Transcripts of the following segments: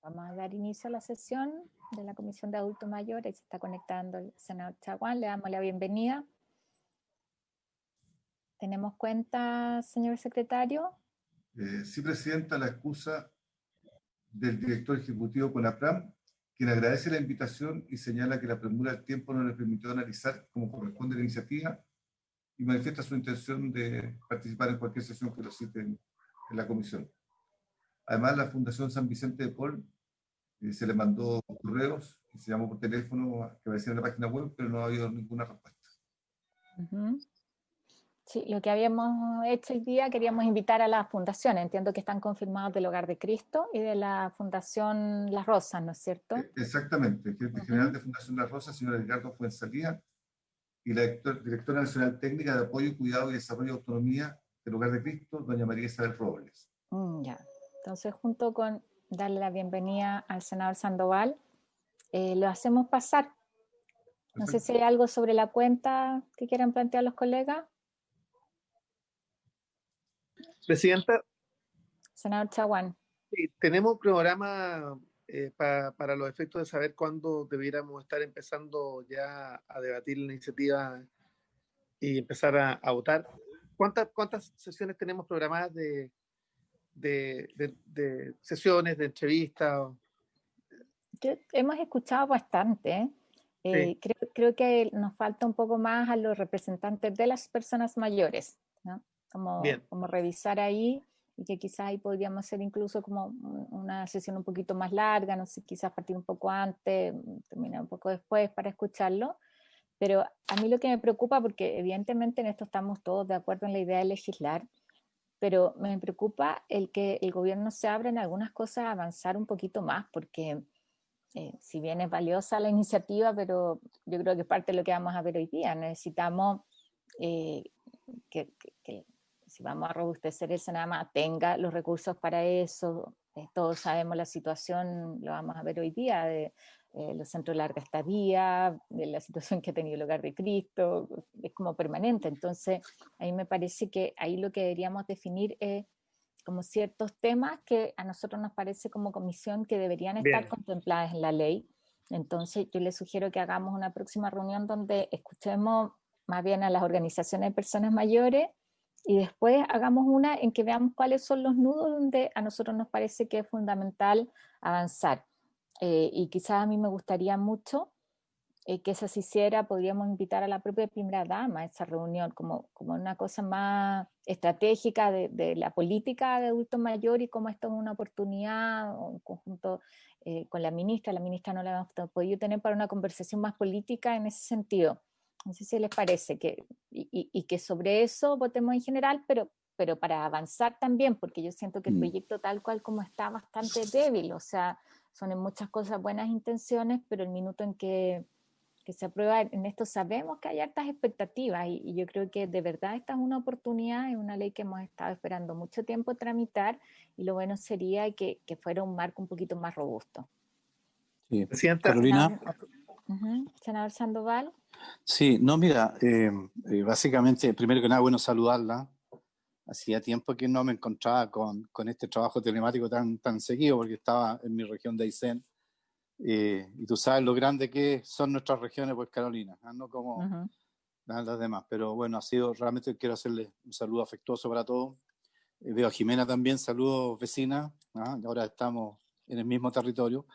Vamos a dar inicio a la sesión de la Comisión de Adultos Mayores. Se está conectando el senador Chaguán. Le damos la bienvenida. ¿Tenemos cuenta, señor secretario? Sí, Presidenta, la excusa del director ejecutivo CONAPRAM, quien agradece la invitación y señala que la premura del tiempo no le permitió analizar como corresponde la iniciativa y manifiesta su intención de participar en cualquier sesión que lo cite en la comisión. Además, la Fundación San Vicente de Paul se le mandó correos y se llamó por teléfono que aparecía en la página web, pero no ha habido ninguna respuesta. Sí, lo que habíamos hecho hoy día, queríamos invitar a las fundaciones. Entiendo que están confirmados del Hogar de Cristo y de la Fundación Las Rosas, ¿no es cierto? Exactamente. El gerente general de Fundación Las Rosas, señora Edgardo Fuenzalía, y la directora nacional técnica de Apoyo, Cuidado y Desarrollo de Autonomía del Hogar de Cristo, doña María Isabel Robles. Ya. Entonces, junto con darle la bienvenida al senador Sandoval, lo hacemos pasar. No sé si hay algo sobre la cuenta que quieran plantear los colegas. Presidenta. Senador Chaguán. Sí, tenemos un programa para los efectos de saber cuándo debiéramos estar empezando ya a debatir la iniciativa y empezar a votar. ¿Cuántas sesiones tenemos programadas de sesiones, de entrevistas? Hemos escuchado bastante. Sí. Creo que nos falta un poco más a los representantes de las personas mayores, ¿no? Como revisar ahí, y que quizás ahí podríamos hacer incluso como una sesión un poquito más larga, no sé, quizás partir un poco antes, terminar un poco después para escucharlo. Pero a mí lo que me preocupa, porque evidentemente en esto estamos todos de acuerdo en la idea de legislar, pero me preocupa el que el gobierno se abra en algunas cosas a avanzar un poquito más, porque si bien es valiosa la iniciativa, pero yo creo que es parte de lo que vamos a ver hoy día. Necesitamos que si vamos a robustecer el Senama, tenga los recursos para eso. Todos sabemos la situación, lo vamos a ver hoy día, de los centros de larga estadía, de la situación que ha tenido el Hogar de Cristo, es como permanente. Entonces, ahí me parece que ahí lo que deberíamos definir es como ciertos temas que a nosotros nos parece como comisión que deberían estar contempladas en la ley. Entonces yo les sugiero que hagamos una próxima reunión donde escuchemos más bien a las organizaciones de personas mayores y después hagamos una en que veamos cuáles son los nudos donde a nosotros nos parece que es fundamental avanzar. Y quizás a mí me gustaría mucho que eso se hiciera, podríamos invitar a la propia primera dama a esa reunión, como una cosa más estratégica de la política de adultos mayores y cómo esto es una oportunidad, en conjunto con la ministra no la hemos podido tener para una conversación más política en ese sentido. No sé si les parece, y que sobre eso votemos en general, pero para avanzar también, porque yo siento que el proyecto tal cual como está bastante débil, o sea, son en muchas cosas buenas intenciones, pero el minuto en que se aprueba, en esto sabemos que hay hartas expectativas y yo creo que de verdad esta es una oportunidad, es una ley que hemos estado esperando mucho tiempo tramitar y lo bueno sería que fuera un marco un poquito más robusto. Sí. Presidenta. Carolina. Senador Sandoval. Sí, no, mira, básicamente, primero que nada, bueno saludarla. Hacía tiempo que no me encontraba con este trabajo telemático tan seguido, porque estaba en mi región de Aysén. Y tú sabes lo grande que son nuestras regiones, pues Carolina, no como las demás. Pero bueno, realmente quiero hacerle un saludo afectuoso para todos. Veo a Jimena también, saludos vecina. Ahora estamos en el mismo territorio.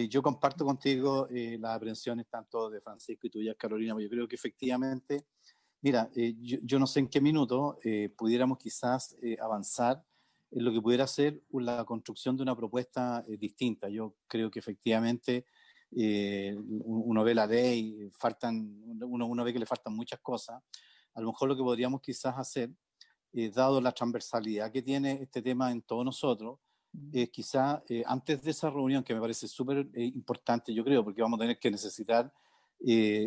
Yo comparto contigo las aprensiones tanto de Francisco y tuyas, Carolina, porque yo creo que efectivamente, mira, yo no sé en qué minuto pudiéramos quizás avanzar en lo que pudiera ser la construcción de una propuesta distinta. Yo creo que efectivamente uno ve la ley, uno ve que le faltan muchas cosas. A lo mejor lo que podríamos quizás hacer, dado la transversalidad que tiene este tema en todos nosotros, quizás antes de esa reunión, que me parece súper importante, yo creo, porque vamos a tener que necesitar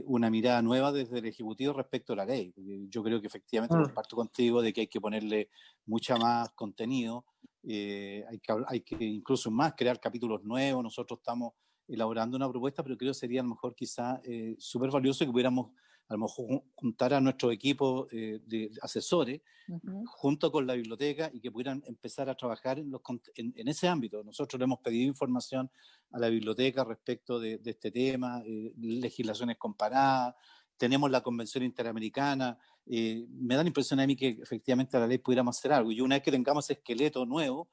una mirada nueva desde el Ejecutivo respecto a la ley. Yo creo que efectivamente comparto contigo de que hay que ponerle mucha más contenido, hay que incluso más crear capítulos nuevos. Nosotros estamos elaborando una propuesta, pero creo que sería a lo mejor quizá súper valioso que pudiéramos a lo mejor juntar a nuestro equipo de asesores junto con la biblioteca y que pudieran empezar a trabajar en ese ámbito. Nosotros le hemos pedido información a la biblioteca respecto de este tema, legislaciones comparadas, tenemos la Convención Interamericana, me da la impresión a mí que efectivamente a la ley pudiéramos hacer algo, y una vez que tengamos ese esqueleto nuevo,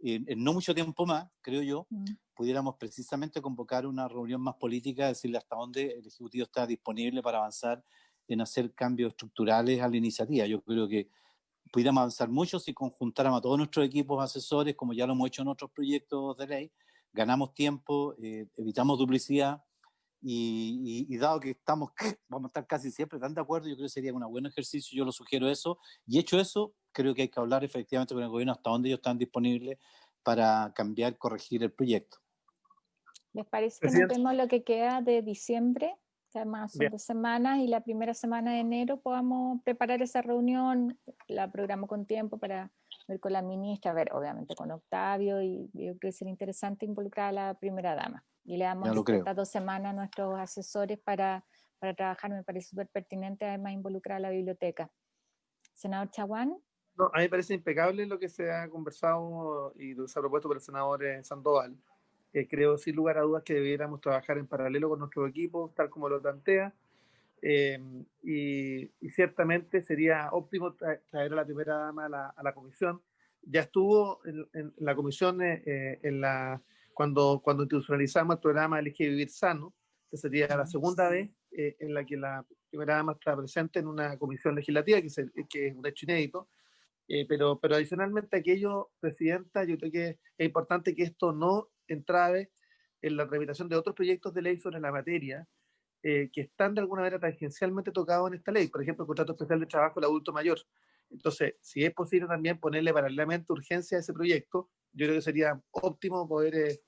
en no mucho tiempo más, creo yo, pudiéramos precisamente convocar una reunión más política, decirle hasta dónde el Ejecutivo está disponible para avanzar en hacer cambios estructurales a la iniciativa. Yo creo que pudiéramos avanzar mucho si conjuntáramos a todos nuestros equipos asesores, como ya lo hemos hecho en otros proyectos de ley, ganamos tiempo, evitamos duplicidad, y dado que vamos a estar casi siempre tan de acuerdo, yo creo que sería un buen ejercicio, yo lo sugiero eso, y hecho eso, creo que hay que hablar efectivamente con el gobierno hasta dónde ellos están disponibles para cambiar, corregir el proyecto. ¿Les parece que nos vemos lo que queda de diciembre? Que además son 2 semanas, y la primera semana de enero podamos preparar esa reunión, la programo con tiempo para ver con la ministra, ver obviamente con Octavio, y yo creo que sería interesante involucrar a la primera dama. Y le damos estas 2 semanas a nuestros asesores para trabajar. Me parece súper pertinente además involucrar a la biblioteca. Senador Chaguán. No, a mí me parece impecable lo que se ha conversado y se ha propuesto por el senador Sandoval. Creo sin lugar a dudas que debiéramos trabajar en paralelo con nuestro equipo, tal como lo plantea, y ciertamente sería óptimo traer a la primera dama a la comisión. Ya estuvo en la comisión cuando institucionalizamos el programa Elige Vivir Sano, que sería la segunda vez en la que la primera dama está presente en una comisión legislativa, que es un hecho inédito. Pero adicionalmente aquello, Presidenta, yo creo que es importante que esto no entrave en la tramitación de otros proyectos de ley sobre la materia, que están de alguna manera tangencialmente tocados en esta ley, por ejemplo, el contrato especial de trabajo del adulto mayor. Entonces, si es posible también ponerle paralelamente urgencia a ese proyecto, yo creo que sería óptimo poder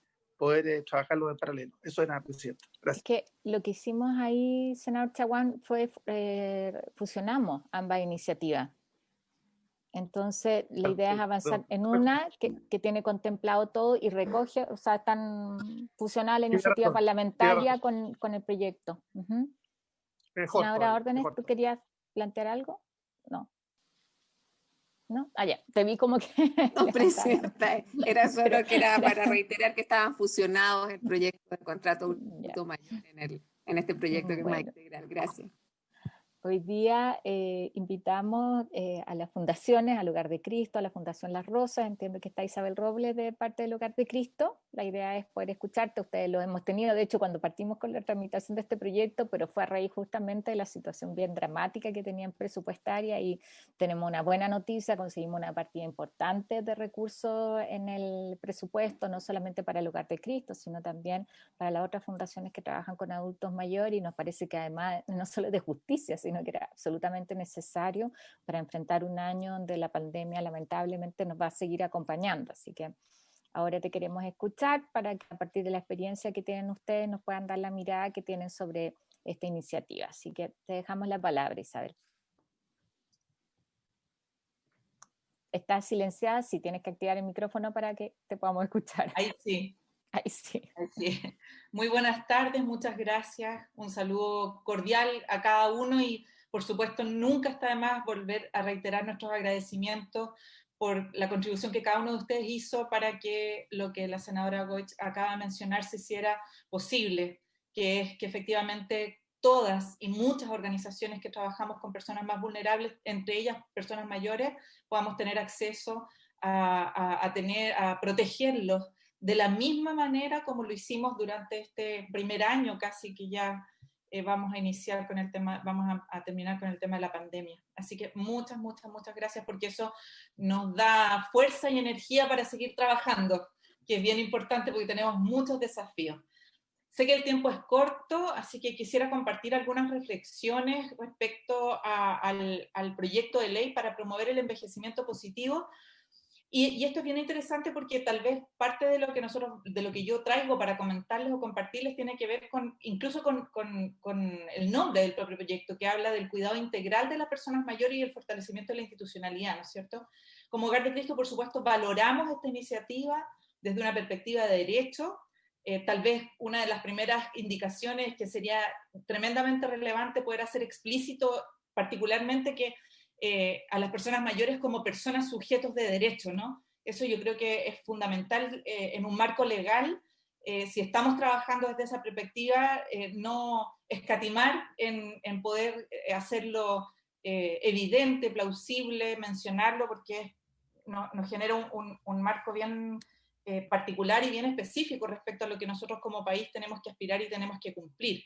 trabajarlo en paralelo. Eso era, Presidenta. Gracias. Es que lo que hicimos ahí, senador Chaguán, fue fusionamos ambas iniciativas. Entonces, la idea es avanzar en una que tiene contemplado todo y recoge, o sea, están fusionada la iniciativa parlamentaria con el proyecto. Senadora Órdenes, ¿tú querías plantear algo? No. ¿No? Ah, ya, te vi como que... No, Presidenta, era solo que era para reiterar que estaban fusionados el proyecto de contrato mayor en este proyecto que es más integral. Gracias. Hoy día invitamos a las fundaciones, al Hogar de Cristo, a la Fundación Las Rosas. Entiendo que está Isabel Robles de parte del Hogar de Cristo. La idea es poder escucharte. Ustedes lo hemos tenido, de hecho, cuando partimos con la tramitación de este proyecto, pero fue a raíz justamente de la situación bien dramática que tenían presupuestaria, y tenemos una buena noticia. Conseguimos una partida importante de recursos en el presupuesto, no solamente para el Hogar de Cristo, sino también para las otras fundaciones que trabajan con adultos mayores, y nos parece que además no solo es de justicia, sino que era absolutamente necesario para enfrentar un año donde la pandemia lamentablemente nos va a seguir acompañando. Así que ahora te queremos escuchar para que a partir de la experiencia que tienen ustedes nos puedan dar la mirada que tienen sobre esta iniciativa. Así que te dejamos la palabra, Isabel. Estás silenciada, sí, tienes que activar el micrófono para que te podamos escuchar. Ahí sí. Ahí sí. Sí. Muy buenas tardes, muchas gracias. Un saludo cordial a cada uno, y por supuesto nunca está de más volver a reiterar nuestros agradecimientos por la contribución que cada uno de ustedes hizo para que lo que la senadora Goich acaba de mencionar se hiciera posible, que es que efectivamente todas y muchas organizaciones que trabajamos con personas más vulnerables, entre ellas personas mayores, podamos tener acceso a protegerlos de la misma manera como lo hicimos durante este primer año casi que ya vamos a iniciar con el tema, vamos a terminar con el tema de la pandemia. Así que muchas gracias, porque eso nos da fuerza y energía para seguir trabajando, que es bien importante porque tenemos muchos desafíos. Sé que el tiempo es corto, así que quisiera compartir algunas reflexiones respecto al proyecto de ley para promover el envejecimiento positivo. Y esto es bien interesante porque tal vez parte de lo que yo traigo para comentarles o compartirles tiene que ver incluso con el nombre del propio proyecto, que habla del cuidado integral de las personas mayores y el fortalecimiento de la institucionalidad, ¿no es cierto? Como Hogar de Cristo, por supuesto, valoramos esta iniciativa desde una perspectiva de derecho, tal vez una de las primeras indicaciones que sería tremendamente relevante poder hacer explícito, particularmente que a las personas mayores como personas sujetos de derecho, ¿no? Eso yo creo que es fundamental en un marco legal. Si estamos trabajando desde esa perspectiva, no escatimar en poder hacerlo evidente, plausible, mencionarlo, porque nos genera un marco bien particular y bien específico respecto a lo que nosotros como país tenemos que aspirar y tenemos que cumplir.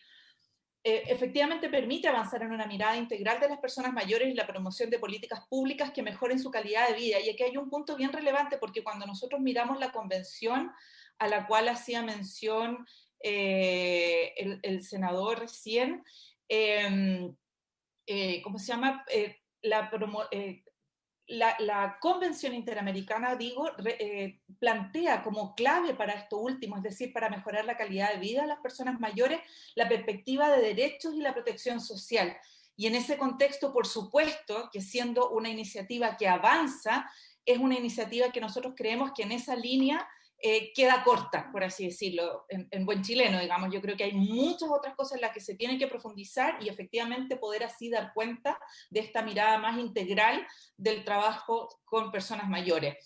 Efectivamente permite avanzar en una mirada integral de las personas mayores y la promoción de políticas públicas que mejoren su calidad de vida. Y aquí hay un punto bien relevante, porque cuando nosotros miramos la convención a la cual hacía mención el senador recién, ¿cómo se llama? La Convención Interamericana, plantea como clave para esto último, es decir, para mejorar la calidad de vida de las personas mayores, la perspectiva de derechos y la protección social. Y en ese contexto, por supuesto, que siendo una iniciativa que avanza, es una iniciativa que nosotros creemos que en esa línea queda corta, por así decirlo, en buen chileno, digamos. Yo creo que hay muchas otras cosas en las que se tienen que profundizar y efectivamente poder así dar cuenta de esta mirada más integral del trabajo con personas mayores.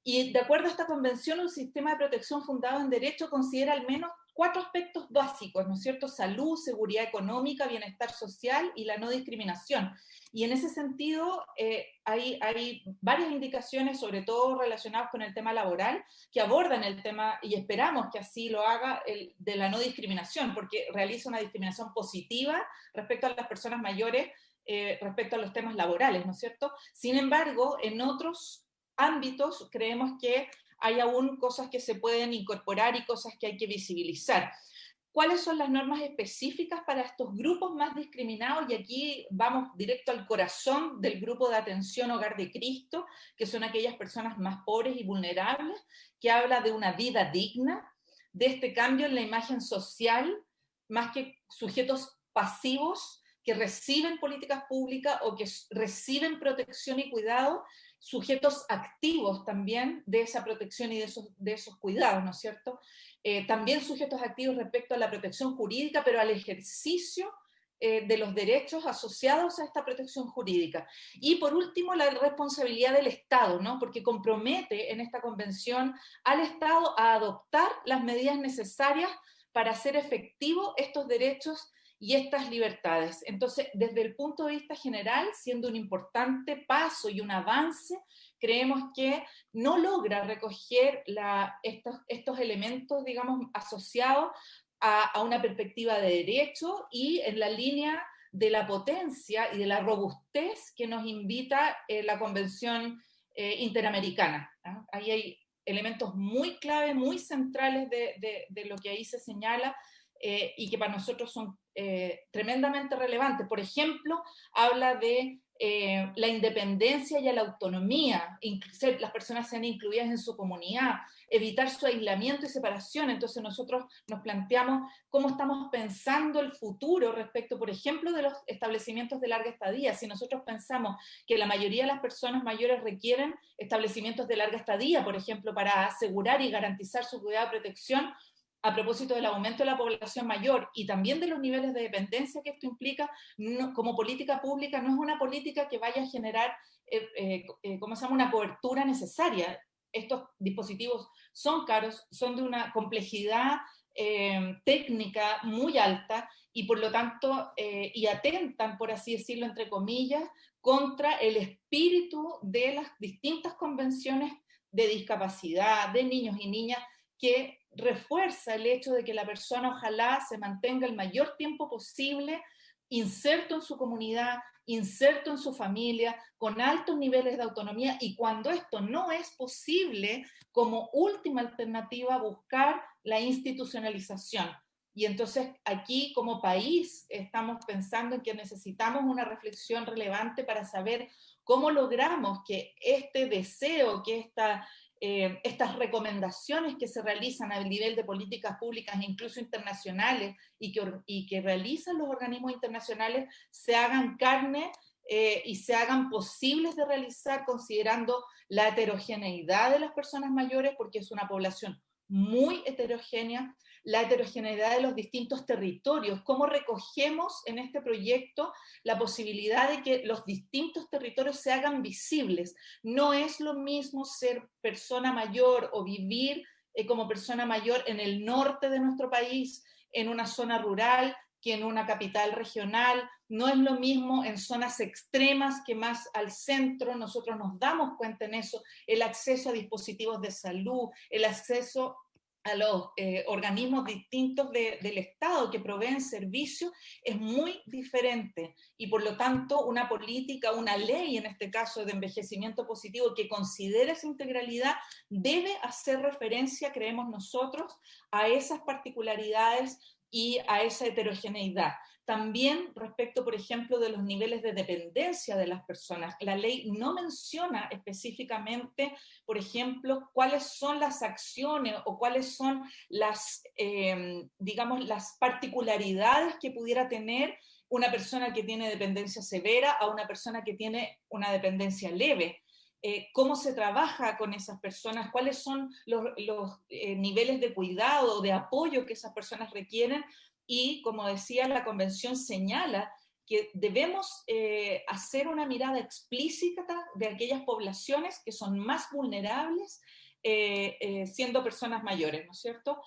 Y de acuerdo a esta convención, un sistema de protección fundado en derecho considera al menos 4 aspectos básicos, ¿no es cierto? Salud, seguridad económica, bienestar social y la no discriminación. Y en ese sentido hay varias indicaciones, sobre todo relacionadas con el tema laboral, que abordan el tema, y esperamos que así lo haga, de la no discriminación, porque realiza una discriminación positiva respecto a las personas mayores, respecto a los temas laborales, ¿no es cierto? Sin embargo, en otros ámbitos creemos que hay aún cosas que se pueden incorporar y cosas que hay que visibilizar. ¿Cuáles son las normas específicas para estos grupos más discriminados? Y aquí vamos directo al corazón del grupo de atención Hogar de Cristo, que son aquellas personas más pobres y vulnerables, que habla de una vida digna, de este cambio en la imagen social, más que sujetos pasivos que reciben políticas públicas o que reciben protección y cuidado, sujetos activos también de esa protección y de esos cuidados, ¿no es cierto? También sujetos activos respecto a la protección jurídica, pero al ejercicio de los derechos asociados a esta protección jurídica. Y por último, la responsabilidad del Estado, ¿no? Porque compromete en esta convención al Estado a adoptar las medidas necesarias para hacer efectivos estos derechos y estas libertades. Entonces, desde el punto de vista general, siendo un importante paso y un avance, creemos que no logra recoger estos elementos, digamos, asociados a una perspectiva de derecho y en la línea de la potencia y de la robustez que nos invita la Convención Interamericana, ¿no? Ahí hay elementos muy clave, muy centrales de lo que ahí se señala, y que para nosotros son tremendamente relevantes. Por ejemplo, habla de la independencia y la autonomía, las personas sean incluidas en su comunidad, evitar su aislamiento y separación. Entonces nosotros nos planteamos cómo estamos pensando el futuro respecto, por ejemplo, de los establecimientos de larga estadía. Si nosotros pensamos que la mayoría de las personas mayores requieren establecimientos de larga estadía, por ejemplo, para asegurar y garantizar su cuidado y protección, a propósito del aumento de la población mayor y también de los niveles de dependencia que esto implica, como política pública, no es una política que vaya a generar, ¿cómo se llama?, una cobertura necesaria. Estos dispositivos son caros, son de una complejidad técnica muy alta y por lo tanto, y atentan, por así decirlo, entre comillas, contra el espíritu de las distintas convenciones de discapacidad, de niños y niñas, que refuerza el hecho de que la persona ojalá se mantenga el mayor tiempo posible inserto en su comunidad, inserto en su familia, con altos niveles de autonomía, y cuando esto no es posible, como última alternativa, buscar la institucionalización. Y entonces aquí como país estamos pensando en que necesitamos una reflexión relevante para saber cómo logramos que este deseo, que estas recomendaciones que se realizan a nivel de políticas públicas, incluso internacionales, y que realizan los organismos internacionales, se hagan carne y se hagan posibles de realizar, considerando la heterogeneidad de las personas mayores, porque es una población muy heterogénea, la heterogeneidad de los distintos territorios, cómo recogemos en este proyecto la posibilidad de que los distintos territorios se hagan visibles. No es lo mismo ser persona mayor o vivir como persona mayor en el norte de nuestro país, en una zona rural, que en una capital regional. No es lo mismo en zonas extremas que más al centro. Nosotros nos damos cuenta en eso, el acceso a dispositivos de salud, el acceso a los organismos distintos del Estado que proveen servicios es muy diferente, y por lo tanto una política, una ley en este caso de envejecimiento positivo que considere esa integralidad debe hacer referencia, creemos nosotros, a esas particularidades y a esa heterogeneidad. También respecto, por ejemplo, de los niveles de dependencia de las personas. La ley no menciona específicamente, por ejemplo, cuáles son las acciones o cuáles son las, digamos, las particularidades que pudiera tener una persona que tiene dependencia severa a una persona que tiene una dependencia leve. Cómo se trabaja con esas personas, cuáles son los niveles de cuidado, de apoyo que esas personas requieren, y como decía, la Convención señala que debemos hacer una mirada explícita de aquellas poblaciones que son más vulnerables siendo personas mayores, ¿no es cierto?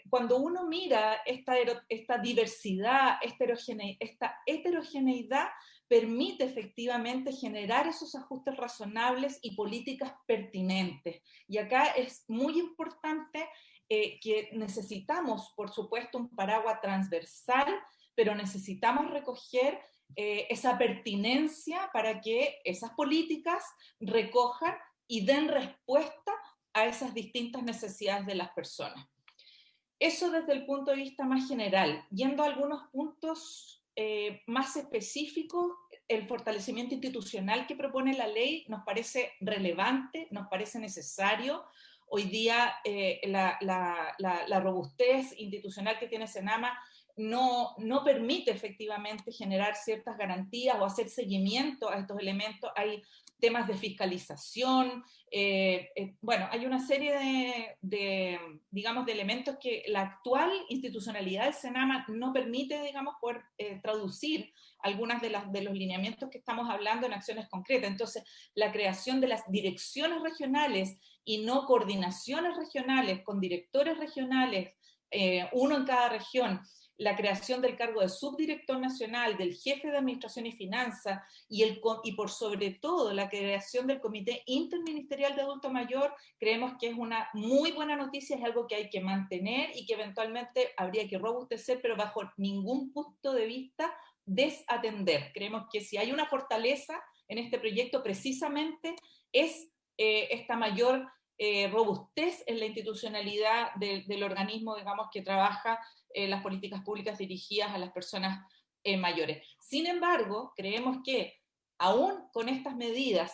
Cuando uno mira esta diversidad, esta heterogeneidad, permite efectivamente generar esos ajustes razonables y políticas pertinentes. Y acá es muy importante que necesitamos, por supuesto, un paraguas transversal, pero necesitamos recoger esa pertinencia para que esas políticas recojan y den respuesta a esas distintas necesidades de las personas. Eso desde el punto de vista más general. Yendo a algunos puntos más específicos, el fortalecimiento institucional que propone la ley nos parece relevante, nos parece necesario. Hoy día la robustez institucional que tiene Senama no permite efectivamente generar ciertas garantías o hacer seguimiento a estos elementos. Hay temas de fiscalización, bueno, hay una serie digamos, de elementos que la actual institucionalidad del Senama no permite, digamos, poder traducir algunas de los lineamientos que estamos hablando en acciones concretas. Entonces, la creación de las direcciones regionales y no coordinaciones regionales con directores regionales, uno en cada región, la creación del cargo de subdirector nacional, del jefe de administración y finanzas, y por sobre todo la creación del comité interministerial de adulto mayor, creemos que es una muy buena noticia, es algo que hay que mantener y que eventualmente habría que robustecer, pero bajo ningún punto de vista desatender. Creemos que si hay una fortaleza en este proyecto, precisamente es esta mayor robustez en la institucionalidad del organismo, digamos, que trabaja las políticas públicas dirigidas a las personas mayores. Sin embargo, creemos que aún con estas medidas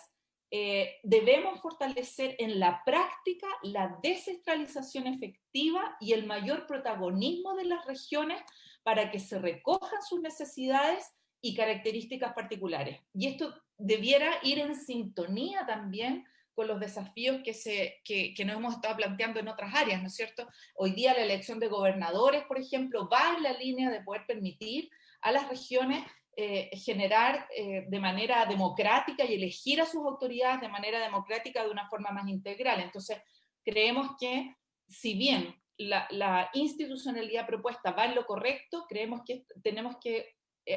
debemos fortalecer en la práctica la descentralización efectiva y el mayor protagonismo de las regiones para que se recojan sus necesidades y características particulares. Y esto debiera ir en sintonía también con los desafíos que nos hemos estado planteando en otras áreas, ¿no es cierto? Hoy día la elección de gobernadores, por ejemplo, va en la línea de poder permitir a las regiones generar de manera democrática y elegir a sus autoridades de manera democrática de una forma más integral. Entonces, creemos que si bien la institucionalidad propuesta va en lo correcto, creemos que tenemos que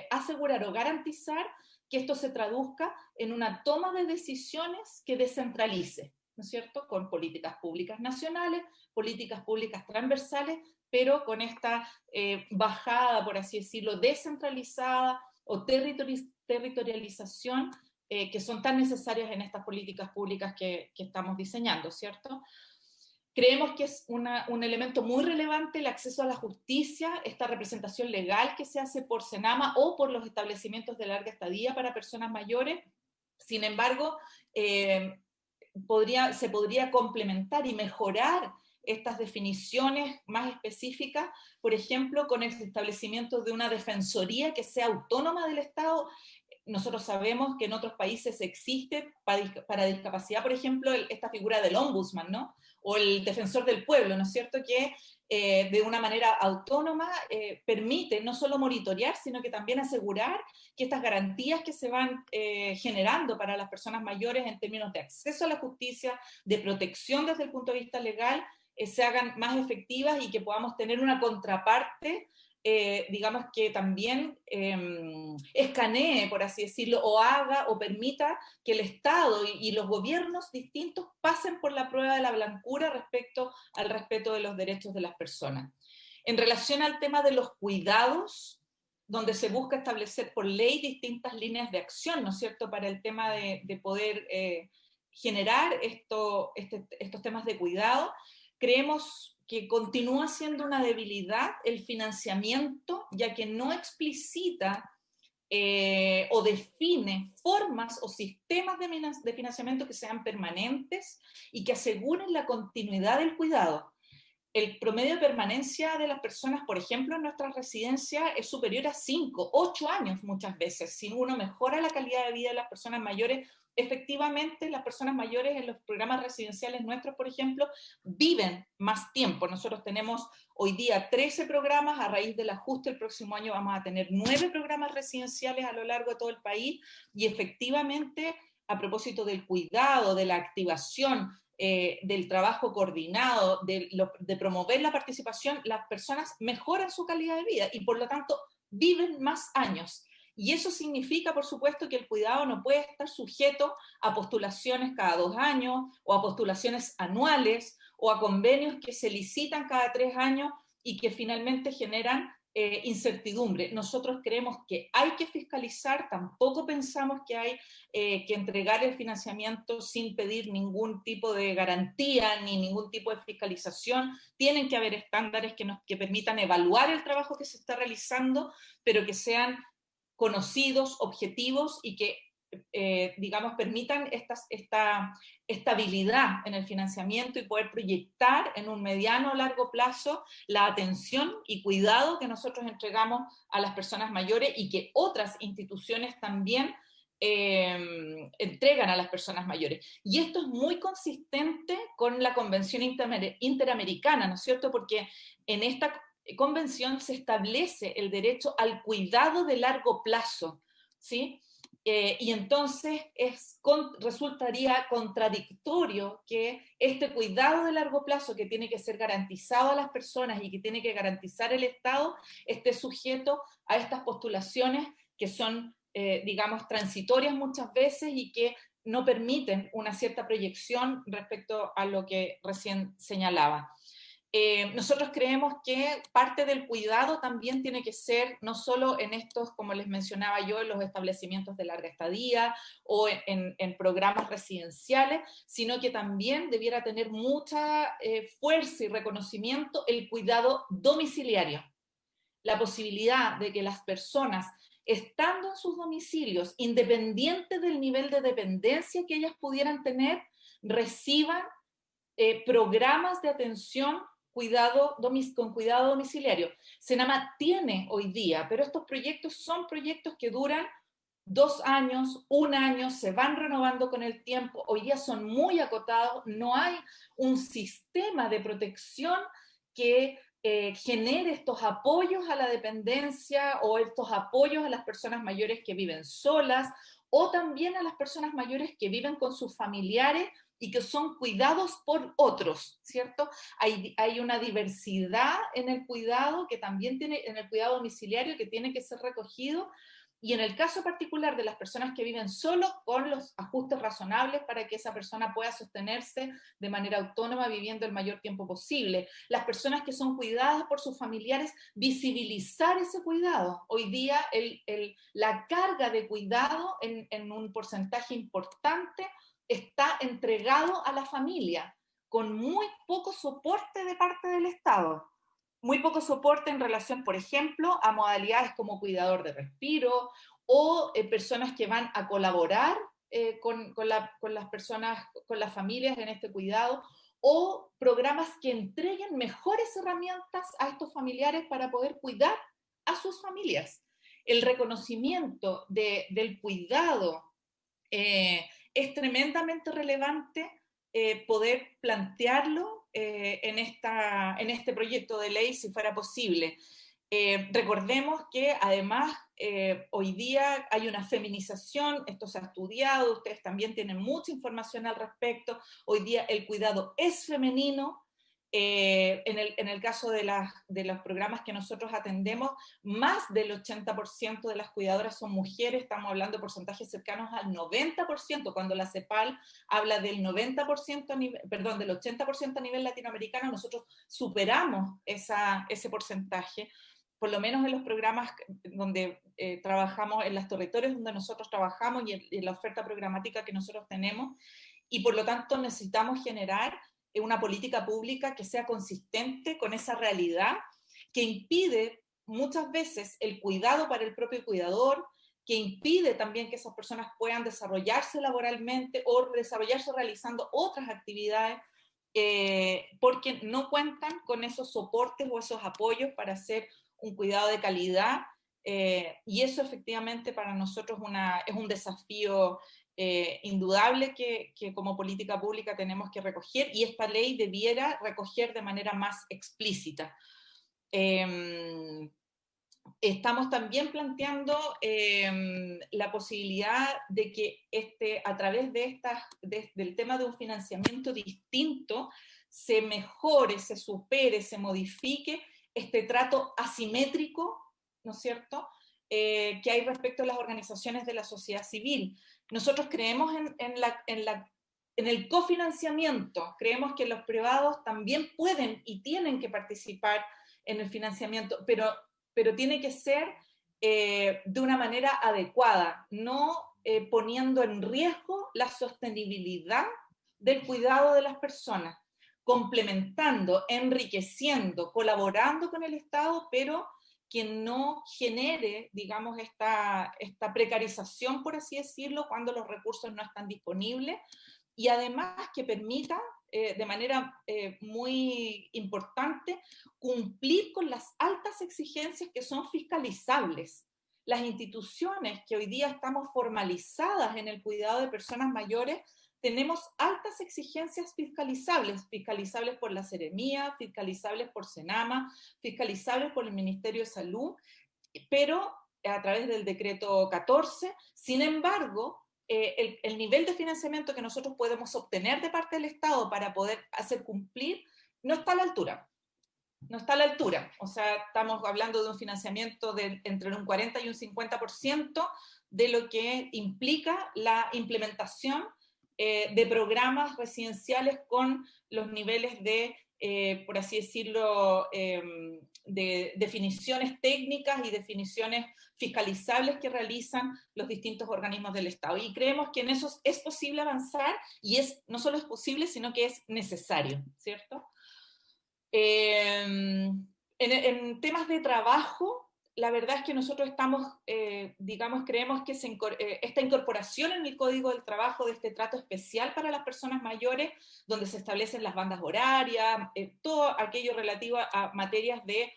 asegurar o garantizar que esto se traduzca en una toma de decisiones que descentralice, ¿no es cierto?, con políticas públicas nacionales, políticas públicas transversales, pero con esta bajada, por así decirlo, descentralizada o territorialización que son tan necesarias en estas políticas públicas que estamos diseñando, ¿cierto? Creemos que es un elemento muy relevante el acceso a la justicia, esta representación legal que se hace por Senama o por los establecimientos de larga estadía para personas mayores. Sin embargo, se podría complementar y mejorar estas definiciones más específicas, por ejemplo, con el establecimiento de una defensoría que sea autónoma del Estado. nosotros sabemos que en otros países existe para discapacidad, por ejemplo, esta figura del ombudsman, ¿no? O el defensor del pueblo, ¿no es cierto?, que de una manera autónoma permite no solo monitorear, sino que también asegurar que estas garantías que se van generando para las personas mayores en términos de acceso a la justicia, de protección desde el punto de vista legal, se hagan más efectivas y que podamos tener una contraparte, digamos, que también escanee, por así decirlo, o haga o permita que el Estado y los gobiernos distintos pasen por la prueba de la blancura respecto al respeto de los derechos de las personas. En relación al tema de los cuidados, donde se busca establecer por ley distintas líneas de acción, ¿no es cierto?, para el tema de poder generar estos temas de cuidado, creemos que continúa siendo una debilidad el financiamiento, ya que no explicita o define formas o sistemas de financiamiento que sean permanentes y que aseguren la continuidad del cuidado. El promedio de permanencia de las personas, por ejemplo, en nuestras residencias es superior a 5, 8 años muchas veces. Si uno mejora la calidad de vida de las personas mayores, efectivamente las personas mayores en los programas residenciales nuestros, por ejemplo, viven más tiempo. Nosotros tenemos hoy día 13 programas, a raíz del ajuste el próximo año vamos a tener 9 programas residenciales a lo largo de todo el país, y efectivamente, a propósito del cuidado, de la activación, del trabajo coordinado, de promover la participación, las personas mejoran su calidad de vida y por lo tanto viven más años. Y eso significa, por supuesto, que el cuidado no puede estar sujeto a postulaciones cada 2 años o a postulaciones anuales o a convenios que se licitan cada 3 años y que finalmente generan incertidumbre. Nosotros creemos que hay que fiscalizar, tampoco pensamos que hay que entregar el financiamiento sin pedir ningún tipo de garantía ni ningún tipo de fiscalización. Tienen que haber estándares que permitan evaluar el trabajo que se está realizando, pero que sean conocidos, objetivos y que, digamos, permitan esta estabilidad en el financiamiento y poder proyectar en un mediano o largo plazo la atención y cuidado que nosotros entregamos a las personas mayores y que otras instituciones también entregan a las personas mayores. Y esto es muy consistente con la Convención Interamericana, ¿no es cierto? Porque en esta convención se establece el derecho al cuidado de largo plazo, ¿sí? Y entonces resultaría contradictorio que este cuidado de largo plazo que tiene que ser garantizado a las personas y que tiene que garantizar el Estado esté sujeto a estas postulaciones que son, digamos, transitorias muchas veces y que no permiten una cierta proyección respecto a lo que recién señalaba. Nosotros creemos que parte del cuidado también tiene que ser no solo en estos, como les mencionaba yo, en los establecimientos de larga estadía o en programas residenciales, sino que también debiera tener mucha fuerza y reconocimiento el cuidado domiciliario. La posibilidad de que las personas, estando en sus domicilios, independiente del nivel de dependencia que ellas pudieran tener, reciban programas de atención con cuidado domiciliario. Senama tiene hoy día, pero estos proyectos son proyectos que duran 2 años, 1 año, se van renovando con el tiempo, hoy día son muy acotados, no hay un sistema de protección que genere estos apoyos a la dependencia o estos apoyos a las personas mayores que viven solas o también a las personas mayores que viven con sus familiares y que son cuidados por otros, ¿cierto? Hay una diversidad en el cuidado que también tiene, en el cuidado domiciliario que tiene que ser recogido, y en el caso particular de las personas que viven solo, con los ajustes razonables para que esa persona pueda sostenerse de manera autónoma viviendo el mayor tiempo posible. Las personas que son cuidadas por sus familiares, visibilizar ese cuidado. Hoy día la carga de cuidado en un porcentaje importante está entregado a la familia, con muy poco soporte de parte del Estado. Muy poco soporte en relación, por ejemplo, a modalidades como cuidador de respiro o personas que van a colaborar con las personas, con las familias en este cuidado, o programas que entreguen mejores herramientas a estos familiares para poder cuidar a sus familias. el reconocimiento del cuidado es tremendamente relevante poder plantearlo en este proyecto de ley, si fuera posible. Recordemos que además hoy día hay una feminización, esto se ha estudiado, ustedes también tienen mucha información al respecto, hoy día el cuidado es femenino. En el caso de los programas que nosotros atendemos, más del 80% de las cuidadoras son mujeres, estamos hablando de porcentajes cercanos al 90%, cuando la CEPAL habla del 90%, del 80% a nivel latinoamericano, nosotros superamos ese porcentaje, por lo menos en los programas donde trabajamos, en los territorios donde nosotros trabajamos y en la oferta programática que nosotros tenemos, y por lo tanto necesitamos generar una política pública que sea consistente con esa realidad, que impide muchas veces el cuidado para el propio cuidador, que impide también que esas personas puedan desarrollarse laboralmente o desarrollarse realizando otras actividades, porque no cuentan con esos soportes o esos apoyos para hacer un cuidado de calidad, y eso efectivamente para nosotros es un desafío indudable que como política pública tenemos que recoger, y esta ley debiera recoger de manera más explícita. Estamos también planteando la posibilidad de que a través del tema de un financiamiento distinto se mejore, se supere, se modifique este trato asimétrico, ¿no es cierto?, que hay respecto a las organizaciones de la sociedad civil. Nosotros creemos en el cofinanciamiento, creemos que los privados también pueden y tienen que participar en el financiamiento, pero tiene que ser de una manera adecuada, no poniendo en riesgo la sostenibilidad del cuidado de las personas, complementando, enriqueciendo, colaborando con el Estado, pero que no genere, digamos, esta precarización, por así decirlo, cuando los recursos no están disponibles, y además que permita de manera muy importante cumplir con las altas exigencias que son fiscalizables. Las instituciones que hoy día estamos formalizadas en el cuidado de personas mayores, tenemos altas exigencias fiscalizables por la Seremía, fiscalizables por Senama, fiscalizables por el Ministerio de Salud, pero a través del decreto 14. Sin embargo, el nivel de financiamiento que nosotros podemos obtener de parte del Estado para poder hacer cumplir no está a la altura. No está a la altura. O sea, estamos hablando de un financiamiento de entre un 40 y un 50% de lo que implica la implementación de programas residenciales con los niveles de, por así decirlo, de definiciones técnicas y definiciones fiscalizables que realizan los distintos organismos del Estado. Y creemos que en eso es posible avanzar, y no solo es posible, sino que es necesario, ¿cierto? En temas de trabajo, la verdad es que nosotros estamos, creemos que esta incorporación en el Código del Trabajo de este trato especial para las personas mayores, donde se establecen las bandas horarias, todo aquello relativo a materias de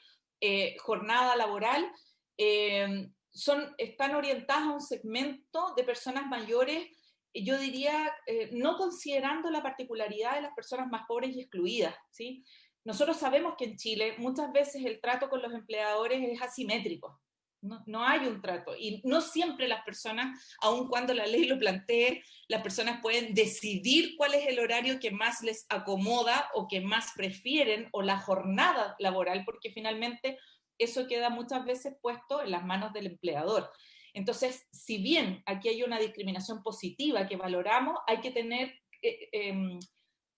jornada laboral, están orientadas a un segmento de personas mayores, yo diría, no considerando la particularidad de las personas más pobres y excluidas, ¿sí? Nosotros sabemos que en Chile muchas veces el trato con los empleadores es asimétrico, no hay un trato, y no siempre las personas, aun cuando la ley lo plantee, las personas pueden decidir cuál es el horario que más les acomoda o que más prefieren, o la jornada laboral, porque finalmente eso queda muchas veces puesto en las manos del empleador. Entonces, si bien aquí hay una discriminación positiva que valoramos, hay que tener...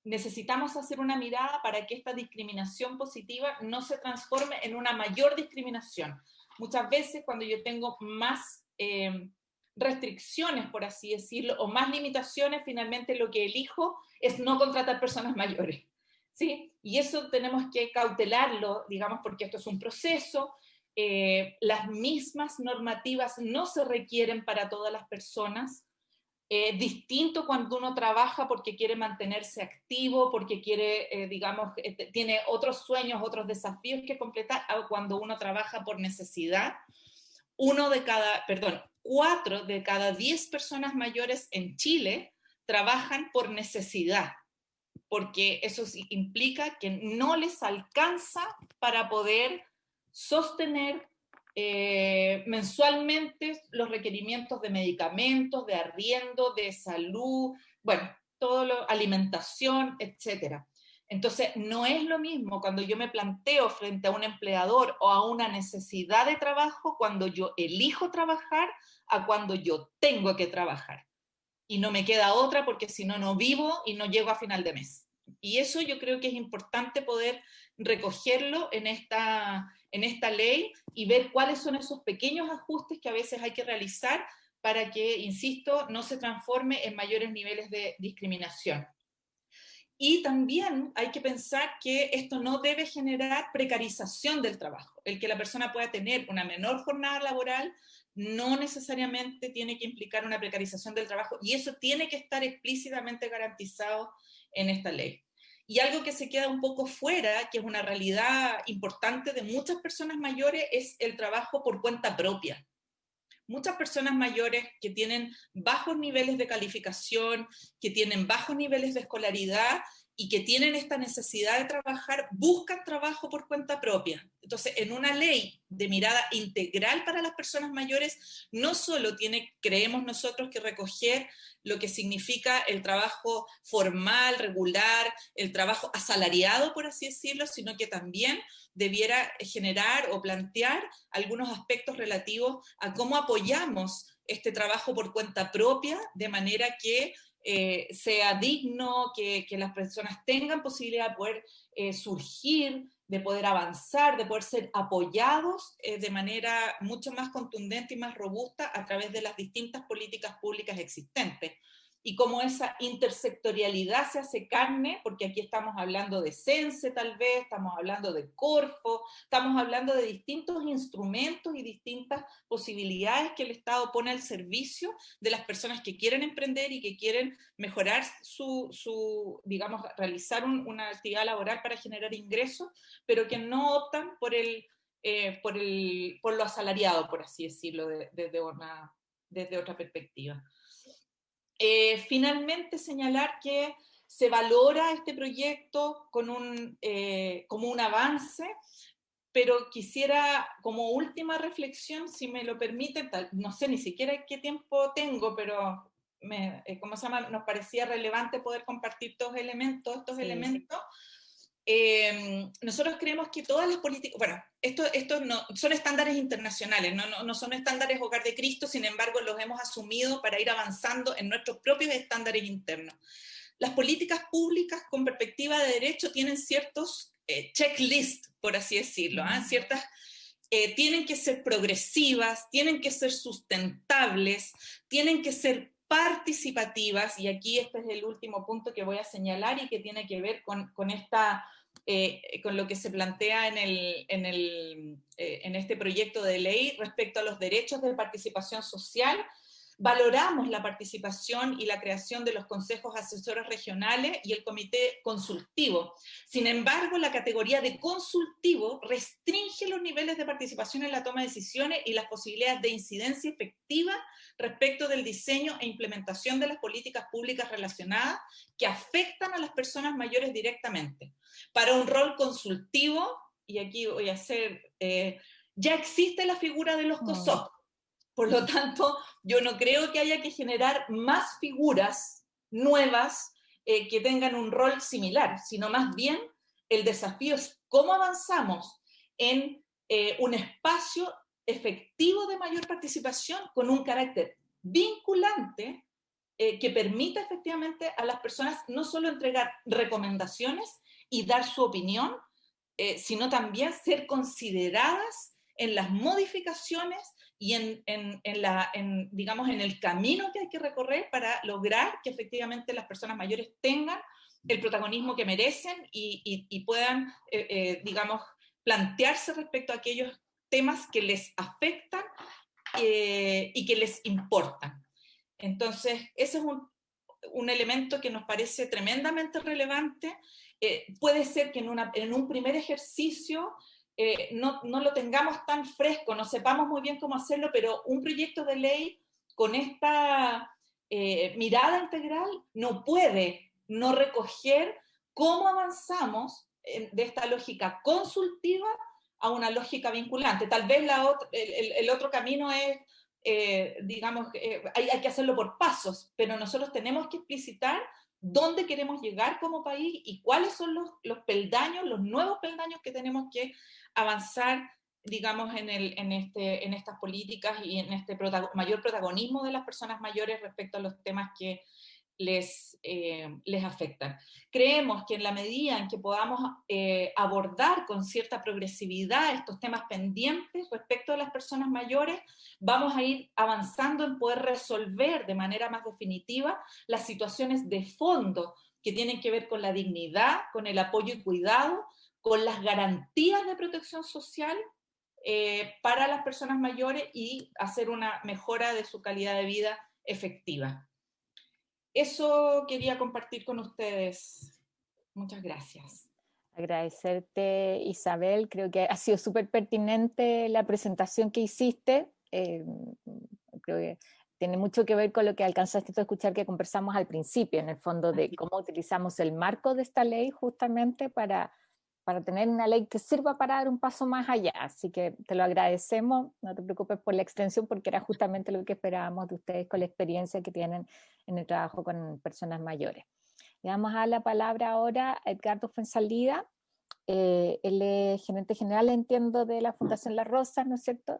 necesitamos hacer una mirada para que esta discriminación positiva no se transforme en una mayor discriminación. Muchas veces cuando yo tengo más restricciones, por así decirlo, o más limitaciones, finalmente lo que elijo es no contratar personas mayores, ¿sí? Y eso tenemos que cautelarlo, digamos, porque esto es un proceso. Las mismas normativas no se requieren para todas las personas. Distinto cuando uno trabaja porque quiere mantenerse activo, porque quiere, tiene otros sueños, otros desafíos que completar, a cuando uno trabaja por necesidad. 4 de cada 10 personas mayores en Chile trabajan por necesidad, porque eso implica que no les alcanza para poder sostener mensualmente los requerimientos de medicamentos, de arriendo, de salud, bueno, alimentación, etc. Entonces, no es lo mismo cuando yo me planteo frente a un empleador o a una necesidad de trabajo, cuando yo elijo trabajar, a cuando yo tengo que trabajar. Y no me queda otra porque si no, no vivo y no llego a final de mes. Y eso yo creo que es importante poder recogerlo en esta ley y ver cuáles son esos pequeños ajustes que a veces hay que realizar para que, insisto, no se transforme en mayores niveles de discriminación. Y también hay que pensar que esto no debe generar precarización del trabajo. El que la persona pueda tener una menor jornada laboral no necesariamente tiene que implicar una precarización del trabajo, y eso tiene que estar explícitamente garantizado en esta ley. Y algo que se queda un poco fuera, que es una realidad importante de muchas personas mayores, es el trabajo por cuenta propia. Muchas personas mayores que tienen bajos niveles de calificación, que tienen bajos niveles de escolaridad y que tienen esta necesidad de trabajar, buscan trabajo por cuenta propia. Entonces, en una ley de mirada integral para las personas mayores, no solo creemos nosotros que recoger lo que significa el trabajo formal, regular, el trabajo asalariado, por así decirlo, sino que también debiera generar o plantear algunos aspectos relativos a cómo apoyamos este trabajo por cuenta propia, de manera que sea digno, que las personas tengan posibilidad de poder surgir, de poder avanzar, de poder ser apoyados de manera mucho más contundente y más robusta a través de las distintas políticas públicas existentes. Y cómo esa intersectorialidad se hace carne, porque aquí estamos hablando de CENSE tal vez, estamos hablando de Corfo, estamos hablando de distintos instrumentos y distintas posibilidades que el Estado pone al servicio de las personas que quieren emprender y que quieren mejorar digamos, realizar una actividad laboral para generar ingresos, pero que no optan por lo asalariado, por así decirlo, desde otra perspectiva. Finalmente, señalar que se valora este proyecto como un avance, pero quisiera, como última reflexión, si me lo permiten, no sé ni siquiera qué tiempo tengo, pero nos parecía relevante poder compartir estos elementos. Nosotros creemos que todas las políticas, bueno, esto no, son estándares internacionales, no son estándares Hogar de Cristo, sin embargo los hemos asumido para ir avanzando en nuestros propios estándares internos. Las políticas públicas con perspectiva de derecho tienen ciertos checklists, por así decirlo, tienen que ser progresivas, tienen que ser sustentables, tienen que ser participativas, y aquí este es el último punto que voy a señalar y que tiene que ver con lo que se plantea en este proyecto de ley respecto a los derechos de participación social. Valoramos la participación y la creación de los consejos asesores regionales y el comité consultivo. Sin embargo, la categoría de consultivo restringe los niveles de participación en la toma de decisiones y las posibilidades de incidencia efectiva respecto del diseño e implementación de las políticas públicas relacionadas que afectan a las personas mayores directamente. Para un rol consultivo, y aquí voy a hacer, ya existe la figura de los COSOC. Por lo tanto, yo no creo que haya que generar más figuras nuevas que tengan un rol similar, sino más bien el desafío es cómo avanzamos en un espacio efectivo de mayor participación con un carácter vinculante que permita efectivamente a las personas no solo entregar recomendaciones y dar su opinión, sino también ser consideradas en las modificaciones y digamos, en el camino que hay que recorrer para lograr que efectivamente las personas mayores tengan el protagonismo que merecen y puedan, digamos, plantearse respecto a aquellos temas que les afectan y que les importan. Entonces, ese es un elemento que nos parece tremendamente relevante. Puede ser que en un primer ejercicio no lo tengamos tan fresco, no sepamos muy bien cómo hacerlo, pero un proyecto de ley con esta mirada integral no puede no recoger cómo avanzamos de esta lógica consultiva a una lógica vinculante. Tal vez el otro camino es, digamos, hay que hacerlo por pasos, pero nosotros tenemos que explicitar dónde queremos llegar como país y cuáles son los peldaños, los nuevos peldaños que tenemos que avanzar, digamos, en estas políticas y en este mayor protagonismo de las personas mayores respecto a los temas que les afectan. Creemos que en la medida en que podamos abordar con cierta progresividad estos temas pendientes respecto a las personas mayores, vamos a ir avanzando en poder resolver de manera más definitiva las situaciones de fondo que tienen que ver con la dignidad, con el apoyo y cuidado, con las garantías de protección social para las personas mayores y hacer una mejora de su calidad de vida efectiva. Eso quería compartir con ustedes. Muchas gracias. Agradecerte, Isabel. Creo que ha sido súper pertinente la presentación que hiciste. Creo que tiene mucho que ver con lo que alcanzaste a escuchar que conversamos al principio, en el fondo, de cómo utilizamos el marco de esta ley justamente para tener una ley que sirva para dar un paso más allá. Así que te lo agradecemos, no te preocupes por la extensión, porque era justamente lo que esperábamos de ustedes con la experiencia que tienen en el trabajo con personas mayores. Le vamos a dar la palabra ahora a Edgardo Fuenzalida. Él es gerente general, entiendo, de la Fundación La Rosa, ¿no es cierto?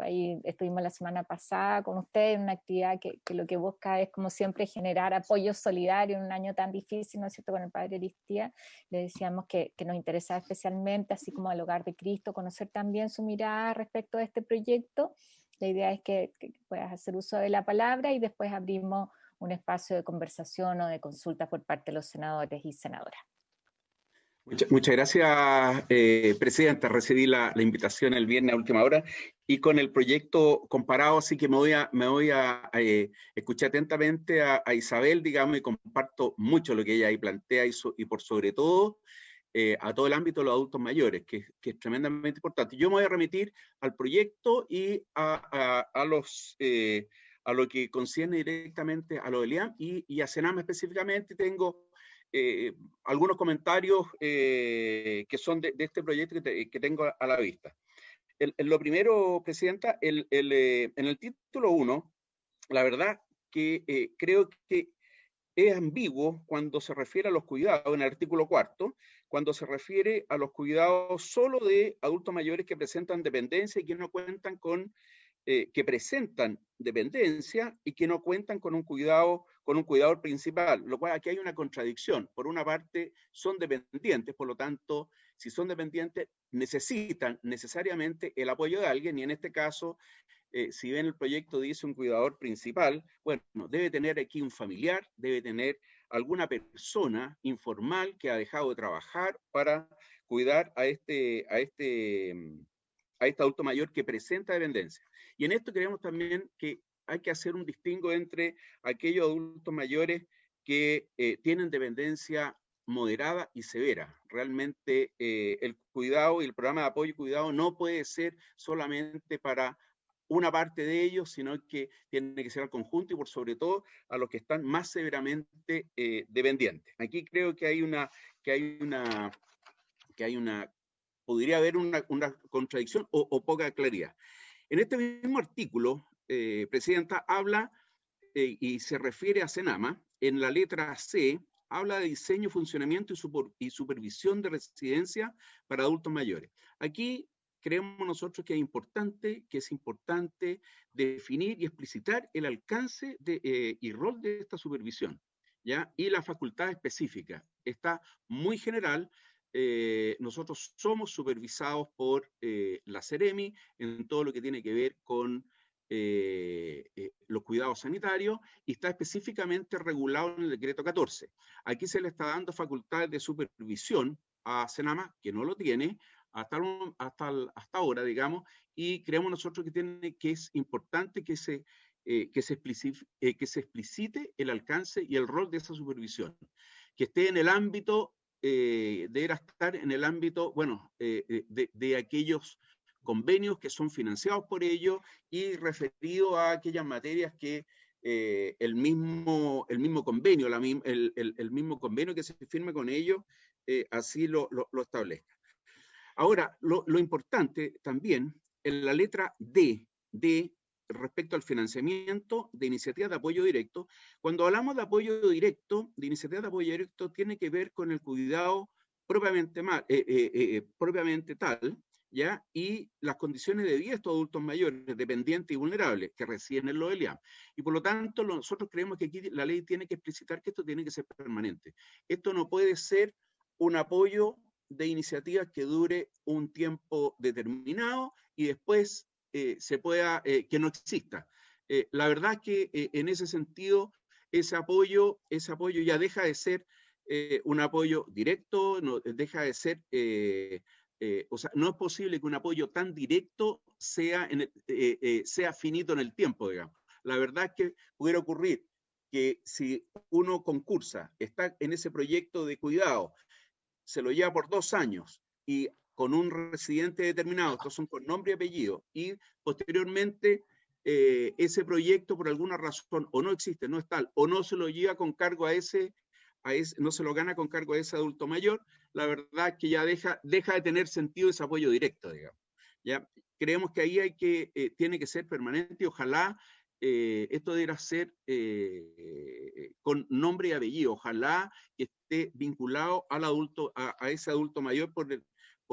Ahí estuvimos la semana pasada con usted en una actividad que lo que busca es, como siempre, generar apoyo solidario en un año tan difícil, ¿no es cierto?, con el Padre Aristía. Le decíamos que nos interesaba especialmente, así como al Hogar de Cristo, conocer también su mirada respecto a este proyecto. La idea es que puedas hacer uso de la palabra y después abrimos un espacio de conversación o de consulta por parte de los senadores y senadoras. Muchas gracias, Presidenta. Recibí la invitación el viernes a última hora y con el proyecto comparado, así que me voy a escuchar atentamente a Isabel, digamos, y comparto mucho lo que ella ahí plantea y por sobre todo a todo el ámbito de los adultos mayores, que es tremendamente importante. Yo me voy a remitir al proyecto y a lo que concierne directamente a lo de LIAM y a Senama específicamente. Tengo algunos comentarios que son de este proyecto que tengo a la vista. Lo primero, Presidenta, en el título 1, la verdad que creo que es ambiguo cuando se refiere a los cuidados, en el artículo 4, cuando se refiere a los cuidados solo de adultos mayores que presentan dependencia y que no cuentan con que presentan dependencia y que no cuentan con un cuidador principal, lo cual aquí hay una contradicción. Por una parte, son dependientes, por lo tanto, si son dependientes, necesitan necesariamente el apoyo de alguien, y en este caso, si bien el proyecto dice un cuidador principal, bueno, debe tener aquí un familiar, debe tener alguna persona informal que ha dejado de trabajar para cuidar a este adulto mayor que presenta dependencia. Y en esto creemos también que hay que hacer un distingo entre aquellos adultos mayores que tienen dependencia moderada y severa. Realmente el cuidado y el programa de apoyo y cuidado no puede ser solamente para una parte de ellos, sino que tiene que ser al conjunto y por sobre todo a los que están más severamente dependientes. Aquí creo que podría haber una contradicción o poca claridad. En este mismo artículo, Presidenta, habla y se refiere a Senama, en la letra C, habla de diseño, funcionamiento y supervisión de residencia para adultos mayores. Aquí creemos nosotros que es importante definir y explicitar el alcance y rol de esta supervisión, ¿ya? Y la facultad específica. Está muy general. Nosotros somos supervisados por la Seremi en todo lo que tiene que ver con los cuidados sanitarios y está específicamente regulado en el decreto 14. Aquí se le está dando facultades de supervisión a Senama, que no lo tiene hasta ahora, digamos, y creemos nosotros que es importante que se explicite el alcance y el rol de esa supervisión, que esté en el ámbito deberá estar en el ámbito, bueno, de aquellos convenios que son financiados por ellos y referido a aquellas materias que el mismo convenio, el mismo convenio que se firme con ellos, así lo establezca. Ahora, lo importante también, en la letra D, respecto al financiamiento de iniciativas de apoyo directo, cuando hablamos de apoyo directo, de iniciativas de apoyo directo, tiene que ver con el cuidado propiamente tal, ¿ya? Y las condiciones de vida de estos adultos mayores, dependientes y vulnerables, que residen en los ELIAM. Y por lo tanto, nosotros creemos que aquí la ley tiene que explicitar que esto tiene que ser permanente. Esto no puede ser un apoyo de iniciativas que dure un tiempo determinado y después que no exista. La verdad es que en ese sentido, ese apoyo ya deja de ser un apoyo directo, no, deja de ser, o sea, no es posible que un apoyo tan directo sea finito en el tiempo, digamos. La verdad es que pudiera ocurrir que si uno concursa, está en ese proyecto de cuidado, se lo lleva por 2 años y con un residente determinado, estos son con nombre y apellido, y posteriormente ese proyecto por alguna razón o no existe, no es tal, o no se lo lleva con cargo no se lo gana con cargo a ese adulto mayor, la verdad es que ya deja de tener sentido ese apoyo directo, digamos. ¿Ya? Creemos que ahí tiene que ser permanente y ojalá esto deberá ser con nombre y apellido, ojalá que esté vinculado a ese adulto mayor por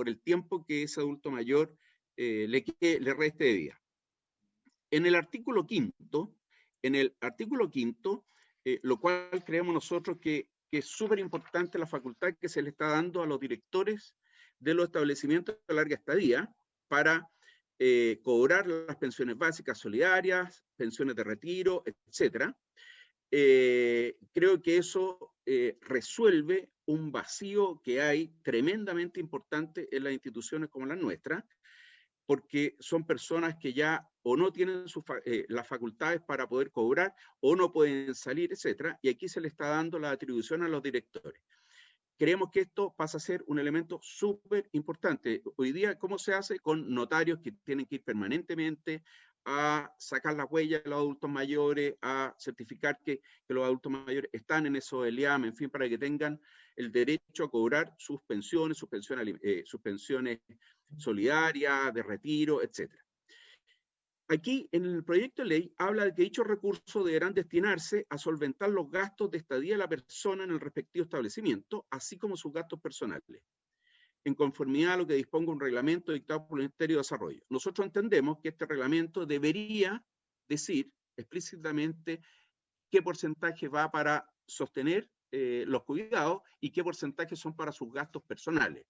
el tiempo que ese adulto mayor le reste de vida. En el artículo quinto, lo cual creemos nosotros que es súper importante la facultad que se le está dando a los directores de los establecimientos de larga estadía para cobrar las pensiones básicas solidarias, pensiones de retiro, etc. Creo que eso resuelve un vacío que hay tremendamente importante en las instituciones como las nuestras, porque son personas que ya o no tienen las facultades para poder cobrar o no pueden salir, etc. Y aquí se le está dando la atribución a los directores. Creemos que esto pasa a ser un elemento súper importante. Hoy día, ¿cómo se hace? Con notarios que tienen que ir permanentemente a sacar las huellas de los adultos mayores, a certificar que los adultos mayores están en esos ELIAM, en fin, para que tengan el derecho a cobrar sus pensiones solidarias, de retiro, etc. Aquí, en el proyecto de ley, habla de que dichos recursos deberán destinarse a solventar los gastos de estadía de la persona en el respectivo establecimiento, así como sus gastos personales, en conformidad a lo que disponga un reglamento dictado por el Ministerio de Desarrollo. Nosotros entendemos que este reglamento debería decir explícitamente qué porcentaje va para sostener los cuidados y qué porcentaje son para sus gastos personales.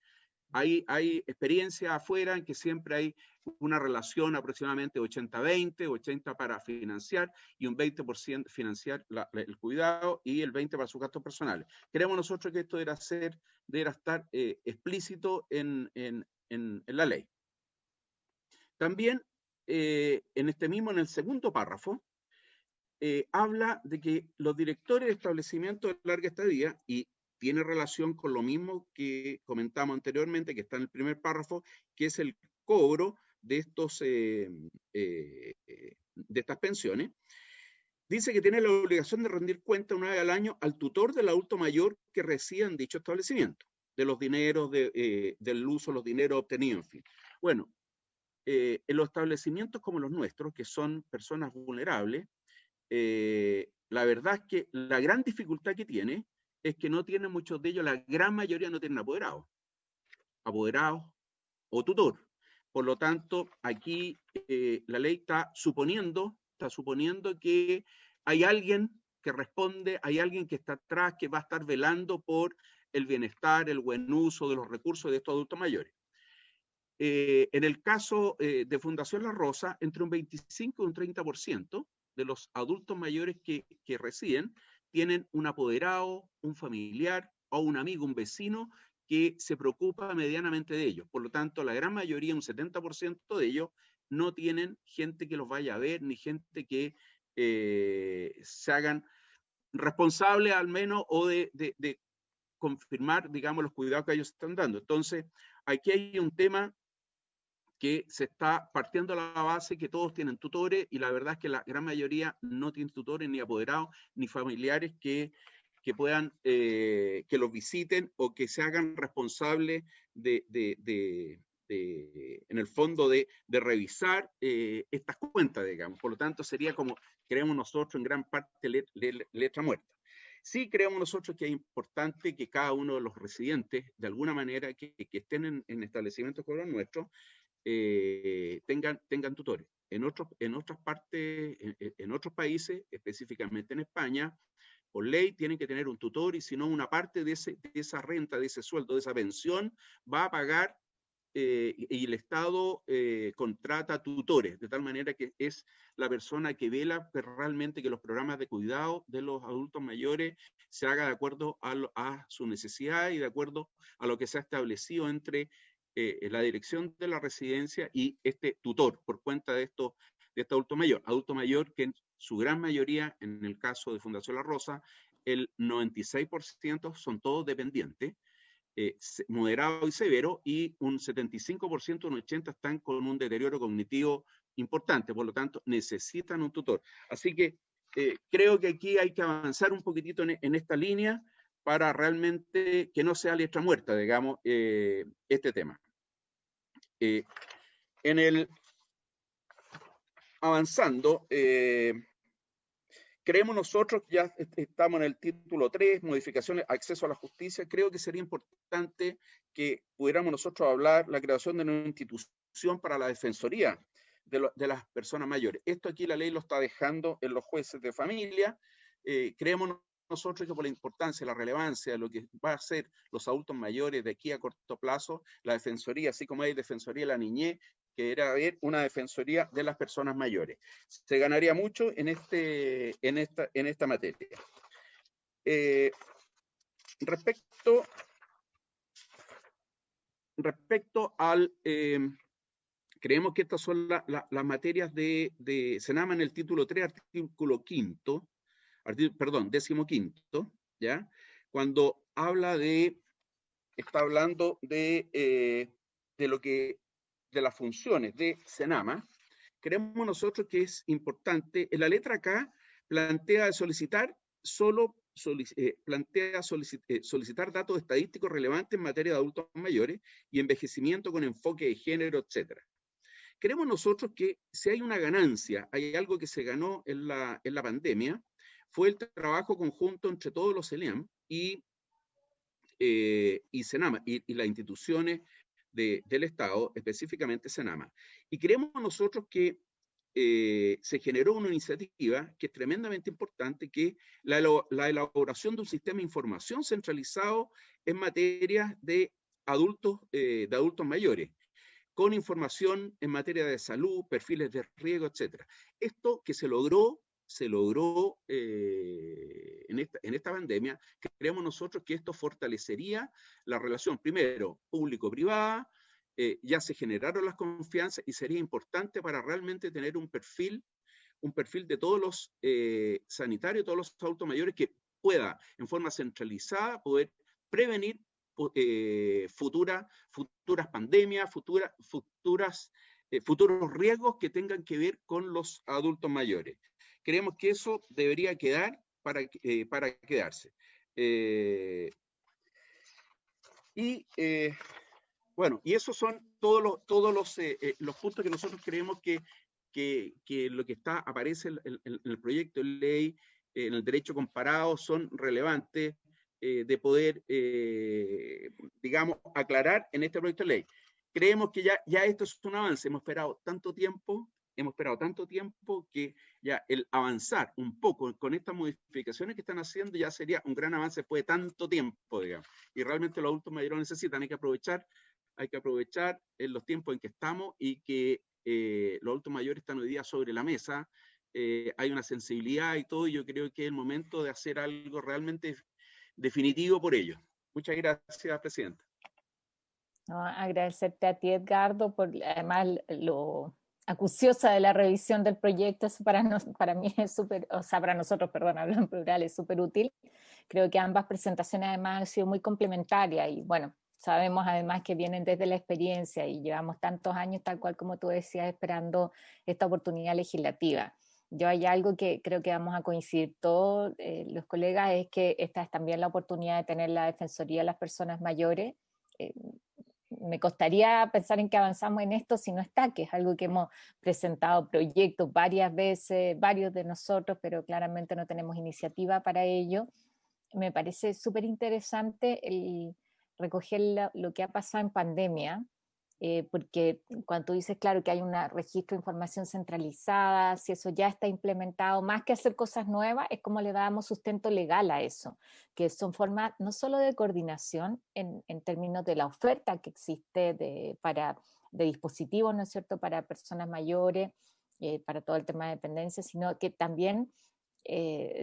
Hay experiencias afuera en que siempre hay una relación aproximadamente 80-20, 80 para financiar y un 20% financiar el cuidado y el 20% para sus gastos personales. Creemos nosotros que esto deberá estar explícito en la ley. También, en el segundo párrafo, habla de que los directores de establecimientos de larga estadía, y tiene relación con lo mismo que comentamos anteriormente, que está en el primer párrafo, que es el cobro de estas pensiones, dice que tiene la obligación de rendir cuenta una vez al año al tutor del adulto mayor que resida en dicho establecimiento, de los dineros, del uso de los dineros obtenidos, en fin. Bueno, en los establecimientos como los nuestros, que son personas vulnerables, la verdad es que la gran dificultad que tiene es que no tienen muchos de ellos, la gran mayoría no tienen apoderado o tutor. Por lo tanto, aquí la ley está suponiendo que hay alguien que responde, hay alguien que está atrás, que va a estar velando por el bienestar, el buen uso de los recursos de estos adultos mayores. En el caso de Fundación La Rosa, entre un 25 y un 30% de los adultos mayores que residen tienen un apoderado, un familiar o un amigo, un vecino que se preocupa medianamente de ellos. Por lo tanto, la gran mayoría, un 70% de ellos, no tienen gente que los vaya a ver, ni gente que se hagan responsables al menos o de confirmar, digamos, los cuidados que ellos están dando. Entonces, aquí hay un tema que se está partiendo a la base que todos tienen tutores, y la verdad es que la gran mayoría no tienen tutores, ni apoderados, ni familiares que puedan, que los visiten o que se hagan responsables en el fondo de revisar estas cuentas, digamos. Por lo tanto, sería como creemos nosotros en gran parte letra muerta. Sí creemos nosotros que es importante que cada uno de los residentes, de alguna manera, que estén en establecimientos como los nuestros, tengan tutores. En otras partes, en otros países, específicamente en España, por ley tienen que tener un tutor, y si no, una parte de esa renta, de ese sueldo, de esa pensión, va a pagar, y el Estado contrata tutores, de tal manera que es la persona que vela realmente que los programas de cuidado de los adultos mayores se haga de acuerdo a su necesidad y de acuerdo a lo que se ha establecido entre la dirección de la residencia y este tutor por cuenta de este adulto mayor que en su gran mayoría, en el caso de Fundación La Rosa, el 96% son todos dependientes, moderado y severo, y un 75%, un 80% están con un deterioro cognitivo importante, por lo tanto necesitan un tutor. Así que creo que aquí hay que avanzar un poquitito en esta línea para realmente que no sea letra muerta, digamos, este tema. Avanzando, creemos nosotros, ya estamos en el título 3, modificaciones, acceso a la justicia. Creo que sería importante que pudiéramos nosotros hablar la creación de una institución para la defensoría de las personas mayores. Esto aquí la ley lo está dejando en los jueces de familia. Creemos nosotros que por la importancia, la relevancia de lo que va a ser los adultos mayores de aquí a corto plazo, la defensoría, así como hay defensoría de la niñez, que era haber una defensoría de las personas mayores. Se ganaría mucho en esta materia. Respecto al... creemos que estas son las materias de Senama en el título 3, artículo 15, perdón, 15º, ¿ya? Cuando está hablando de las funciones de Senama, creemos nosotros que es importante, en la letra K plantea solicitar datos estadísticos relevantes en materia de adultos mayores y envejecimiento con enfoque de género, etc. Creemos nosotros que si hay una ganancia, hay algo que se ganó en la pandemia, fue el trabajo conjunto entre todos los CELEAM y Senama y las instituciones del Estado, específicamente Senama. Y creemos nosotros que se generó una iniciativa que es tremendamente importante, que la elaboración de un sistema de información centralizado en materia de adultos mayores, con información en materia de salud, perfiles de riesgo, etc. Esto que se logró en esta pandemia. Creemos nosotros que esto fortalecería la relación, primero, público-privada, ya se generaron las confianzas y sería importante para realmente tener un perfil de todos los sanitarios, todos los adultos mayores, que pueda, en forma centralizada, poder prevenir futuras pandemias, futuros riesgos que tengan que ver con los adultos mayores. Creemos que eso debería quedar para quedarse. Bueno, y esos son todos los puntos que nosotros creemos que lo que aparece en el proyecto de ley, en el derecho comparado, son relevantes de poder, digamos, aclarar en este proyecto de ley. Creemos que ya esto es un avance. Hemos esperado tanto tiempo que ya el avanzar un poco con estas modificaciones que están haciendo ya sería un gran avance después de tanto tiempo, digamos. Y realmente los adultos mayores necesitan, hay que aprovechar en los tiempos en que estamos, y que los adultos mayores están hoy día sobre la mesa. Hay una sensibilidad y todo, y yo creo que es el momento de hacer algo realmente definitivo por ello. Muchas gracias, Presidenta. No, agradecerte a ti, Edgardo, por además lo acuciosa de la revisión del proyecto. Eso para mí es súper, o sea, para nosotros, perdón, hablo en plural, es súper útil. creo que ambas presentaciones además han sido muy complementarias y bueno, sabemos además que vienen desde la experiencia y llevamos tantos años, tal cual como tú decías, esperando esta oportunidad legislativa. Yo hay algo que creo que vamos a coincidir todos los colegas, es que esta es también la oportunidad de tener la Defensoría de las Personas Mayores. Me costaría pensar en que avanzamos en esto si no está, que es algo que hemos presentado proyectos varias veces, varios de nosotros, pero claramente no tenemos iniciativa para ello. Me parece súper interesante el recoger lo que ha pasado en pandemia, porque cuando tú dices, claro, que hay un registro de información centralizada, si eso ya está implementado, más que hacer cosas nuevas, es como le damos sustento legal a eso, que son formas no solo de coordinación en términos de la oferta que existe de dispositivos, ¿no es cierto?, para personas mayores, para todo el tema de dependencia, sino que también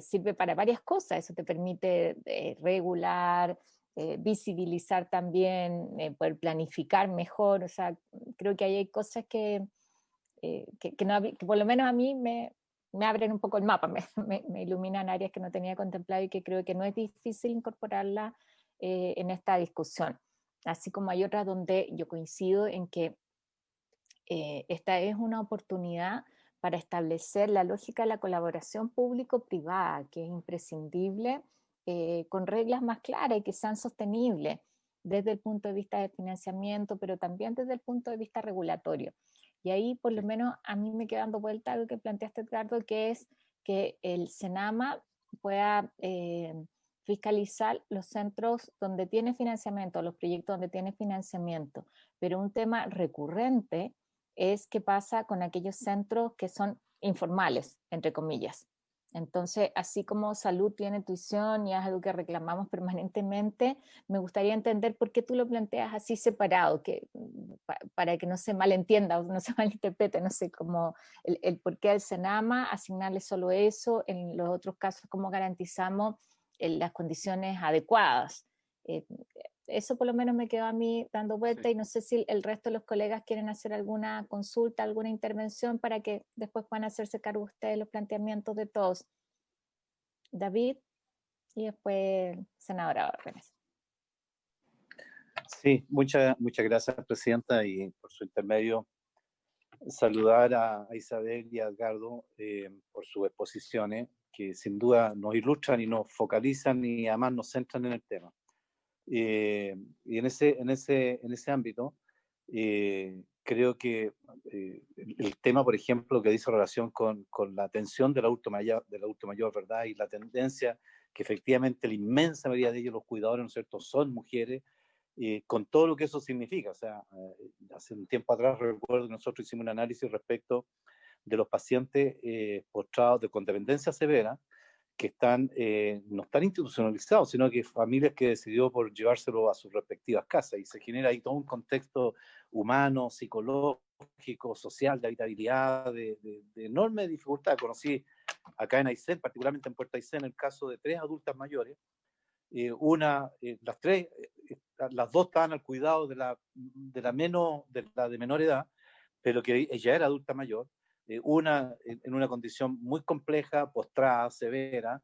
sirve para varias cosas. Eso te permite regular, visibilizar también, poder planificar mejor. O sea, creo que ahí hay cosas que por lo menos a mí me abren un poco el mapa, me iluminan áreas que no tenía contemplado y que creo que no es difícil incorporarla en esta discusión. Así como hay otras donde yo coincido en que esta es una oportunidad para establecer la lógica de la colaboración público-privada, que es imprescindible, con reglas más claras y que sean sostenibles desde el punto de vista de financiamiento, pero también desde el punto de vista regulatorio. Y ahí, por lo menos, a mí me queda dando vuelta algo que planteaste, Edgardo, que es que el Senama pueda fiscalizar los centros donde tiene financiamiento, los proyectos donde tiene financiamiento, pero un tema recurrente es qué pasa con aquellos centros que son informales, entre comillas. Entonces, así como salud tiene tuición y es algo que reclamamos permanentemente, me gustaría entender por qué tú lo planteas así separado, para que no se malentienda o no se malinterprete, no sé, como el por qué al Senama asignarle solo eso, en los otros casos, cómo garantizamos las condiciones adecuadas. Eso por lo menos me quedó a mí dando vuelta, sí. Y no sé si el resto de los colegas quieren hacer alguna consulta, alguna intervención para que después puedan hacerse cargo ustedes los planteamientos de todos. David y después senadora Órdenes. Sí, muchas gracias, Presidenta, y por su intermedio saludar a Isabel y a Edgardo por sus exposiciones, que sin duda nos ilustran y nos focalizan y además nos centran en el tema. Y en ese ámbito, creo que el tema, por ejemplo, que dice relación con la atención del adulto mayor, ¿verdad? Y la tendencia que efectivamente la inmensa mayoría de ellos, los cuidadores, ¿no es cierto?, son mujeres, con todo lo que eso significa. O sea, hace un tiempo atrás recuerdo que nosotros hicimos un análisis respecto de los pacientes postrados con dependencia severa, que no están institucionalizados, sino que familias que decidió por llevárselo a sus respectivas casas, y se genera ahí todo un contexto humano, psicológico, social, de habitabilidad, de enorme dificultad. Conocí acá en Aysén, particularmente en Puerto Aysén, el caso de 3 adultas mayores. Las dos estaban al cuidado de la de menor edad, pero que ella era adulta mayor. Una en una condición muy compleja, postrada, severa,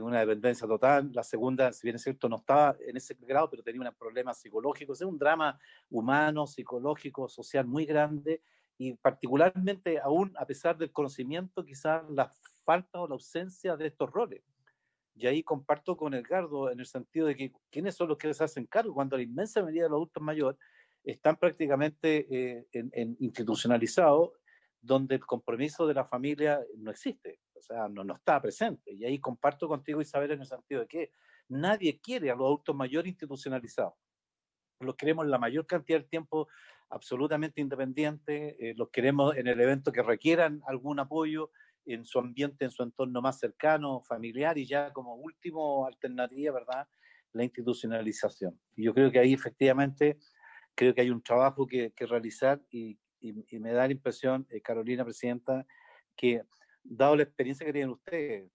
una dependencia total. La segunda, si bien es cierto, no estaba en ese grado, pero tenía un problema psicológico. Es un drama humano, psicológico, social muy grande, y particularmente aún a pesar del conocimiento, quizás la falta o la ausencia de estos roles. Y ahí comparto con Edgardo en el sentido de que ¿quiénes son los que se hacen cargo cuando la inmensa mayoría de los adultos mayores están prácticamente institucionalizados, donde el compromiso de la familia no existe, o sea, no está presente? Y ahí comparto contigo, Isabel, en el sentido de que nadie quiere a los adultos mayores institucionalizados. Los queremos la mayor cantidad del tiempo absolutamente independientes, los queremos en el evento que requieran algún apoyo en su ambiente, en su entorno más cercano, familiar, y ya como última alternativa, ¿verdad?, la institucionalización. Y yo creo que ahí efectivamente creo que hay un trabajo que realizar, y me da la impresión, Carolina, Presidenta, que dado la experiencia que tienen ustedes,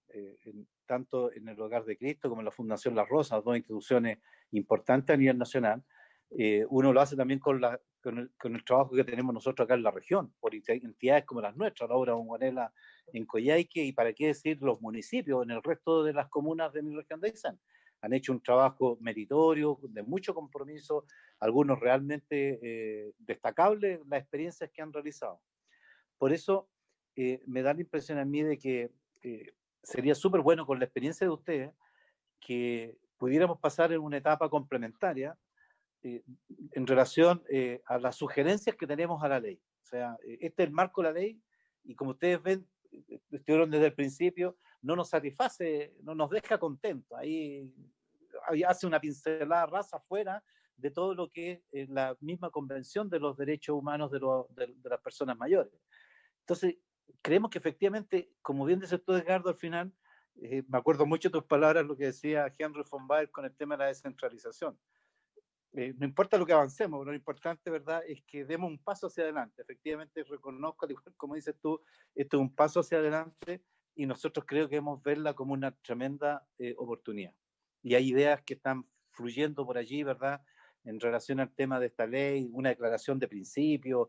tanto en el Hogar de Cristo como en la Fundación La Rosa, 2 instituciones importantes a nivel nacional, Uno lo hace también con el trabajo que tenemos nosotros acá en la región, por entidades como las nuestras, la obra Bonguanela en Coyhaique, y para qué decir los municipios en el resto de las comunas de mi región de Aysén. Han hecho un trabajo meritorio, de mucho compromiso, algunos realmente destacables las experiencias que han realizado. Por eso me da la impresión a mí de que sería súper bueno con la experiencia de ustedes que pudiéramos pasar en una etapa complementaria en relación a las sugerencias que tenemos a la ley. O sea, este es el marco de la ley y como ustedes ven, estuvieron desde el principio, no nos satisface, no nos deja contentos. Ahí hace una pincelada rasa fuera de todo lo que es la misma Convención de los Derechos Humanos de las Personas Mayores. Entonces, creemos que efectivamente, como bien dice tú, Edgardo, al final, me acuerdo mucho de tus palabras, lo que decía Henry von Baer con el tema de la descentralización. No importa lo que avancemos, lo importante, ¿verdad?, es que demos un paso hacia adelante. Efectivamente, reconozco, como dices tú, esto es un paso hacia adelante y nosotros creo que debemos verla como una tremenda oportunidad. Y hay ideas que están fluyendo por allí, ¿verdad?, en relación al tema de esta ley, una declaración de principios,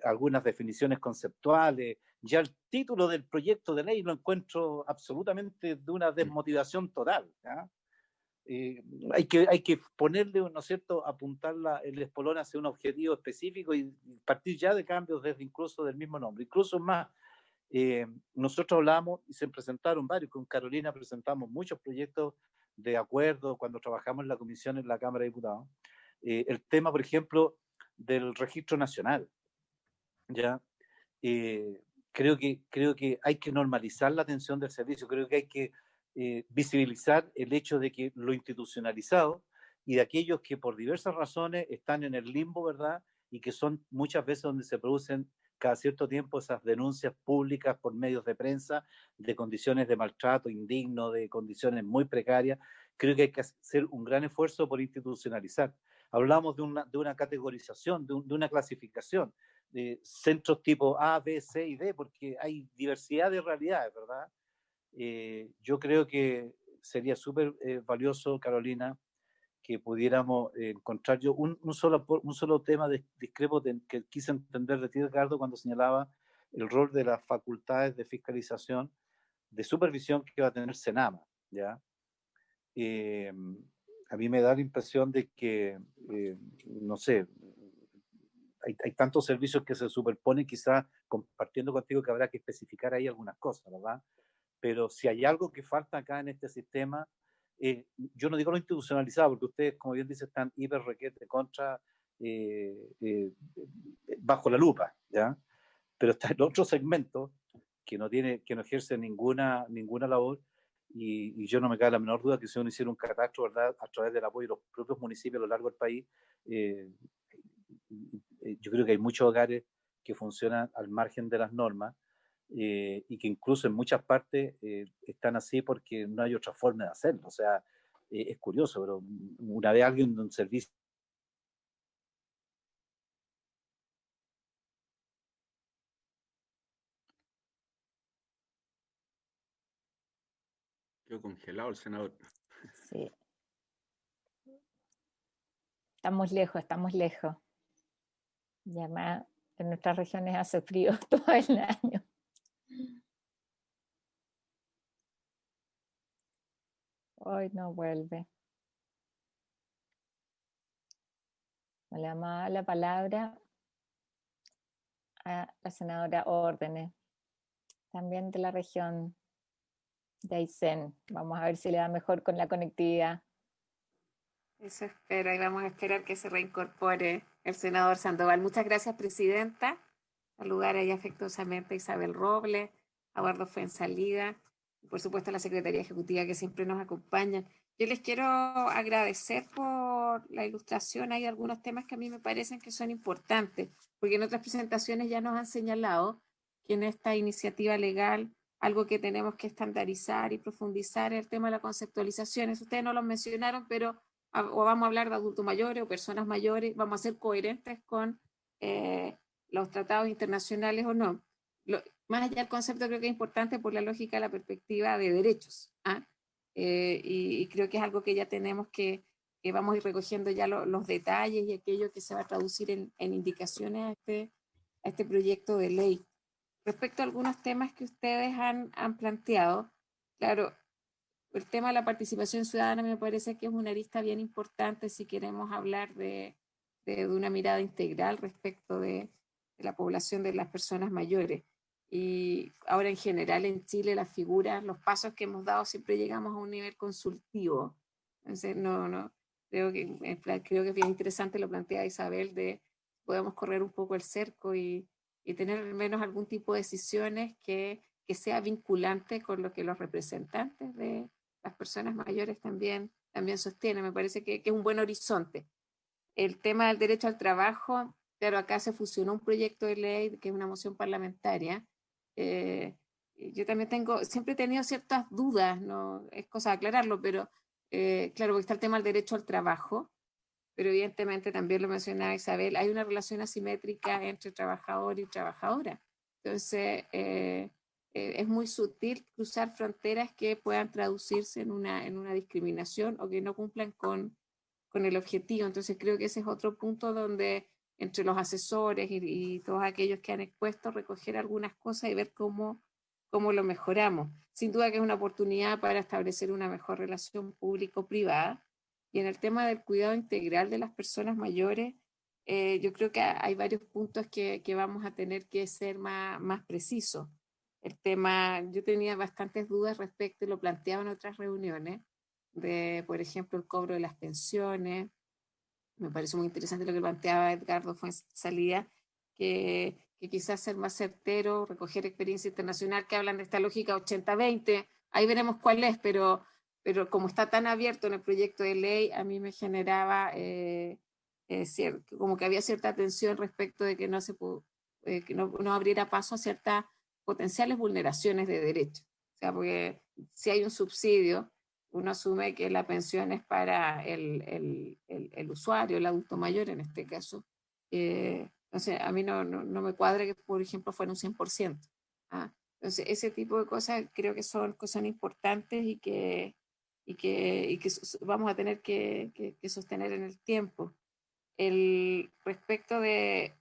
algunas definiciones conceptuales. Ya el título del proyecto de ley lo encuentro absolutamente de una desmotivación total, ¿ya? Hay que ponerle, ¿no es cierto?, apuntar el espolón hacia un objetivo específico y partir ya de cambios desde incluso del mismo nombre. Incluso más, nosotros hablamos y se presentaron varios, con Carolina presentamos muchos proyectos de acuerdo cuando trabajamos en la comisión en la Cámara de Diputados. El tema, por ejemplo, del registro nacional, ¿ya? Creo que hay que normalizar la atención del servicio, creo que hay que visibilizar el hecho de que lo institucionalizado y de aquellos que por diversas razones están en el limbo, ¿verdad? Y que son muchas veces donde se producen cada cierto tiempo esas denuncias públicas por medios de prensa de condiciones de maltrato indigno, de condiciones muy precarias. Creo que hay que hacer un gran esfuerzo por institucionalizar. Hablamos de una categorización, de una clasificación, de centros tipo A, B, C y D, porque hay diversidad de realidades, ¿verdad? Yo creo que sería súper valioso, Carolina, que pudiéramos encontrar yo un solo tema discrepo que quise entender de ti, Edgardo, cuando señalaba el rol de las facultades de fiscalización, de supervisión que va a tener Senama, ¿ya? A mí me da la impresión de que, no sé, hay tantos servicios que se superponen, quizás compartiendo contigo que habrá que especificar ahí algunas cosas, ¿verdad? Pero si hay algo que falta acá en este sistema, yo no digo lo institucionalizado, porque ustedes, como bien dicen, están hiper requete contra, bajo la lupa, ¿ya? Pero está el otro segmento que no ejerce ninguna labor, y yo no me cabe la menor duda que si uno hiciera un catastro, ¿verdad?, a través del apoyo de los propios municipios a lo largo del país, yo creo que hay muchos hogares que funcionan al margen de las normas, y que incluso en muchas partes están así porque no hay otra forma de hacerlo. O sea, es curioso, pero una vez alguien de un servicio... Quedó congelado el senador. Sí. Estamos lejos. Y además en nuestras regiones hace frío todo el año. Hoy no vuelve. Le damos la palabra a la senadora Órdenes, también de la región de Aysén. Vamos a ver si le da mejor con la conectividad. Eso espero, y vamos a esperar que se reincorpore el senador Sandoval. Muchas gracias, presidenta. Saludar ahí afectuosamente a Isabel Robles, a Eduardo Fuenzalida, y por supuesto a la Secretaría Ejecutiva que siempre nos acompañan. Yo les quiero agradecer por la ilustración. Hay algunos temas que a mí me parecen que son importantes, porque en otras presentaciones ya nos han señalado que en esta iniciativa legal algo que tenemos que estandarizar y profundizar es el tema de la conceptualización. Eso ustedes no lo mencionaron, pero o vamos a hablar de adultos mayores o personas mayores, vamos a ser coherentes con los tratados internacionales o no. Más allá del concepto, creo que es importante por la lógica de la perspectiva de derechos, y creo que es algo que ya tenemos que que vamos a ir recogiendo ya los detalles y aquello que se va a traducir en indicaciones a este proyecto de ley. Respecto a algunos temas que ustedes han planteado, claro, el tema de la participación ciudadana me parece que es una arista bien importante si queremos hablar de una mirada integral respecto de la población de las personas mayores. Y ahora en general en Chile las figuras, los pasos que hemos dado siempre llegamos a un nivel consultivo. Entonces creo que es bien interesante lo plantea Isabel de podemos correr un poco el cerco y tener al menos algún tipo de decisiones que sea vinculante con lo que los representantes de las personas mayores también sostienen. Me parece que es un buen horizonte. El tema del derecho al trabajo, claro, acá se fusionó un proyecto de ley que es una moción parlamentaria. Yo también siempre he tenido ciertas dudas, no es cosa de aclararlo, pero claro, porque está el tema del derecho al trabajo, pero evidentemente también lo mencionaba Isabel, hay una relación asimétrica entre trabajador y trabajadora. Entonces, es muy sutil cruzar fronteras que puedan traducirse en una discriminación o que no cumplan con el objetivo. Entonces, creo que ese es otro punto donde entre los asesores y todos aquellos que han expuesto, recoger algunas cosas y ver cómo lo mejoramos. Sin duda que es una oportunidad para establecer una mejor relación público-privada. Y en el tema del cuidado integral de las personas mayores, yo creo que hay varios puntos que vamos a tener que ser más precisos. El tema, yo tenía bastantes dudas respecto, y lo planteaba en otras reuniones, de, por ejemplo, el cobro de las pensiones. Me parece muy interesante lo que planteaba Edgardo Fuenzalía, que quizás ser más certero, recoger experiencia internacional, que hablan de esta lógica 80-20, ahí veremos cuál es, pero como está tan abierto en el proyecto de ley, a mí me generaba como que había cierta tensión respecto de que que no abriera paso a ciertas potenciales vulneraciones de derechos. O sea, porque si hay un subsidio, uno asume que la pensión es para el usuario, el adulto mayor en este caso. Entonces, a mí no me cuadra que, por ejemplo, fuera un 100%. Entonces, ese tipo de cosas creo que son importantes y que vamos a tener que sostener en el tiempo. Respecto de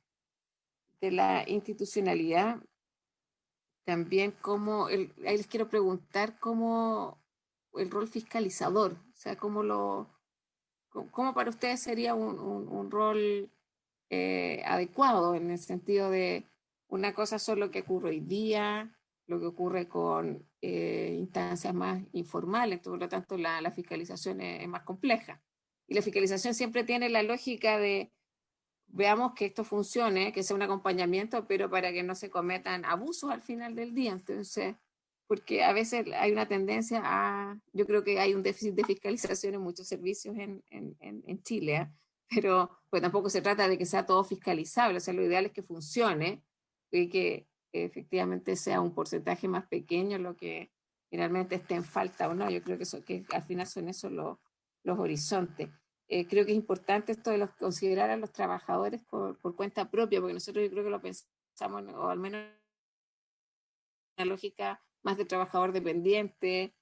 la institucionalidad, también ahí les quiero preguntar cómo el rol fiscalizador, o sea, cómo para ustedes sería un rol adecuado en el sentido de una cosa son lo que ocurre hoy día, lo que ocurre con instancias más informales, por lo tanto la fiscalización es más compleja. Y la fiscalización siempre tiene la lógica de veamos que esto funcione, que sea un acompañamiento, pero para que no se cometan abusos al final del día. Entonces, porque a veces hay una tendencia yo creo que hay un déficit de fiscalización en muchos servicios en Chile, pero pues tampoco se trata de que sea todo fiscalizable, o sea, lo ideal es que funcione y que efectivamente sea un porcentaje más pequeño lo que finalmente esté en falta o no. Yo creo que al final son esos los horizontes. Creo que es importante esto de considerar a los trabajadores por cuenta propia, porque nosotros yo creo que lo pensamos, o al menos una lógica más de trabajador dependiente,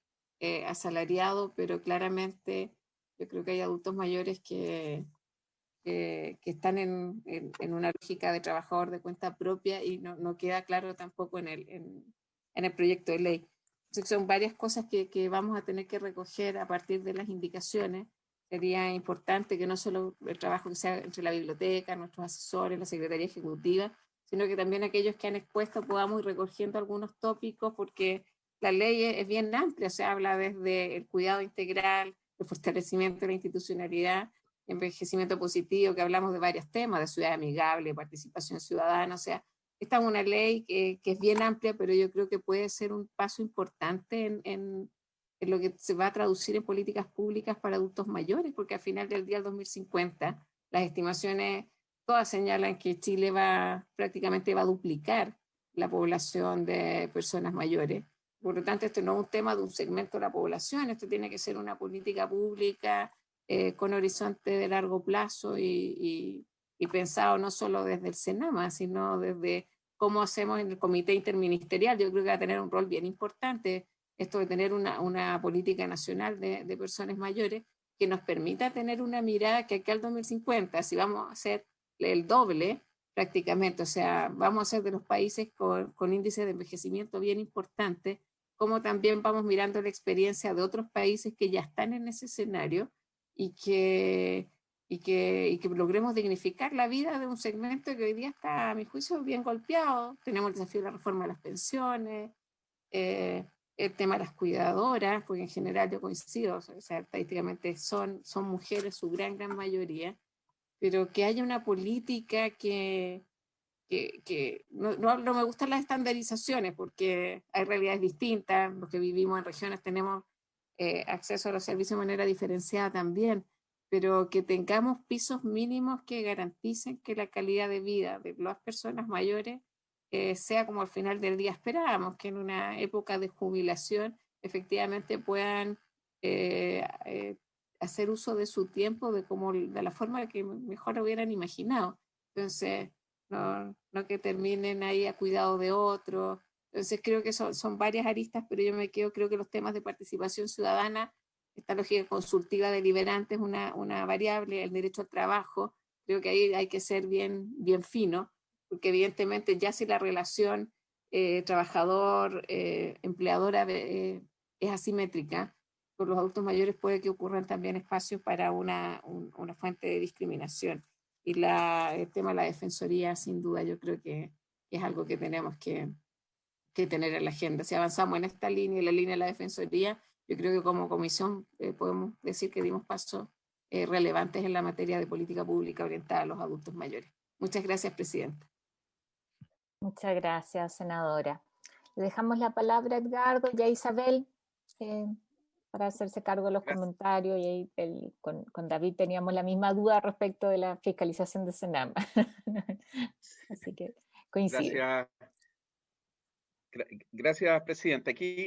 asalariado, pero claramente yo creo que hay adultos mayores que están en una lógica de trabajador de cuenta propia y no queda claro tampoco en el proyecto de ley. Entonces son varias cosas que vamos a tener que recoger a partir de las indicaciones. Sería importante que no solo el trabajo que sea entre la biblioteca, nuestros asesores, la Secretaría Ejecutiva, sino que también aquellos que han expuesto podamos ir recogiendo algunos tópicos, porque la ley es bien amplia, se habla desde el cuidado integral, el fortalecimiento de la institucionalidad, envejecimiento positivo, que hablamos de varios temas, de ciudad amigable, participación ciudadana, o sea, esta es una ley que es bien amplia, pero yo creo que puede ser un paso importante en lo que se va a traducir en políticas públicas para adultos mayores, porque al final del día, el 2050, las estimaciones todas señalan que Chile prácticamente va a duplicar la población de personas mayores. Por lo tanto, esto no es un tema de un segmento de la población, esto tiene que ser una política pública con horizonte de largo plazo y pensado no solo desde el Senama, sino desde cómo hacemos en el Comité Interministerial. Yo creo que va a tener un rol bien importante esto de tener una política nacional de personas mayores, que nos permita tener una mirada que acá al 2050, si vamos a hacer el doble prácticamente, o sea, vamos a ser de los países con índices de envejecimiento bien importantes, como también vamos mirando la experiencia de otros países que ya están en ese escenario y que logremos dignificar la vida de un segmento que hoy día está, a mi juicio, bien golpeado. Tenemos el desafío de la reforma de las pensiones, el tema de las cuidadoras, porque en general yo coincido, o sea, estadísticamente son mujeres su gran mayoría, pero que haya una política que no me gustan las estandarizaciones, porque hay realidades distintas, los que vivimos en regiones tenemos acceso a los servicios de manera diferenciada también, pero que tengamos pisos mínimos que garanticen que la calidad de vida de las personas mayores sea como al final del día esperábamos, que en una época de jubilación efectivamente puedan hacer uso de su tiempo de la forma que mejor lo hubieran imaginado. Entonces, no que terminen ahí a cuidado de otros. Entonces creo que son varias aristas, pero yo creo que los temas de participación ciudadana, esta lógica consultiva deliberante es una variable, el derecho al trabajo, creo que ahí hay que ser bien fino, porque evidentemente ya si la relación trabajador-empleadora es asimétrica, por los adultos mayores puede que ocurran también espacios para una fuente de discriminación. Y el tema de la defensoría, sin duda, yo creo que es algo que tenemos que tener en la agenda. Si avanzamos en esta línea, en la línea de la defensoría, yo creo que como comisión podemos decir que dimos pasos relevantes en la materia de política pública orientada a los adultos mayores. Muchas gracias, Presidenta. Muchas gracias, senadora. Le dejamos la palabra a Edgardo y a Isabel para hacerse cargo de los comentarios, y ahí con David teníamos la misma duda respecto de la fiscalización de Senama. Así que coincide. Gracias, Presidenta. Aquí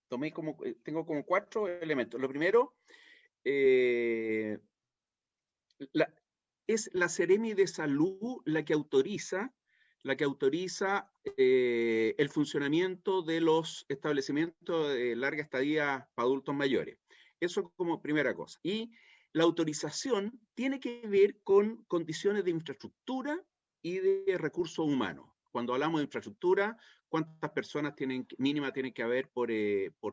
tengo como 4 elementos. Lo primero, es la Seremi de Salud la que autoriza el funcionamiento de los establecimientos de larga estadía para adultos mayores. Eso como primera cosa. Y la autorización tiene que ver con condiciones de infraestructura y de recursos humanos. Cuando hablamos de infraestructura, cuántas personas mínima tienen que haber por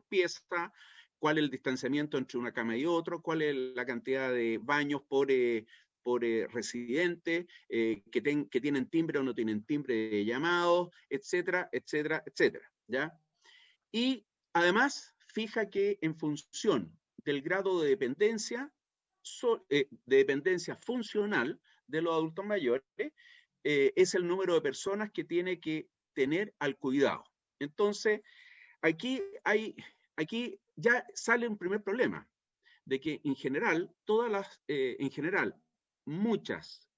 pieza, cuál es el distanciamiento entre una cama y otro, cuál es la cantidad de baños por residentes, que tienen timbre o no tienen timbre de llamados, etcétera, etcétera, etcétera, ¿ya? Y además fija que en función del grado de dependencia funcional de los adultos mayores, es el número de personas que tiene que tener al cuidado. Entonces, aquí ya sale un primer problema, de que en general, muchas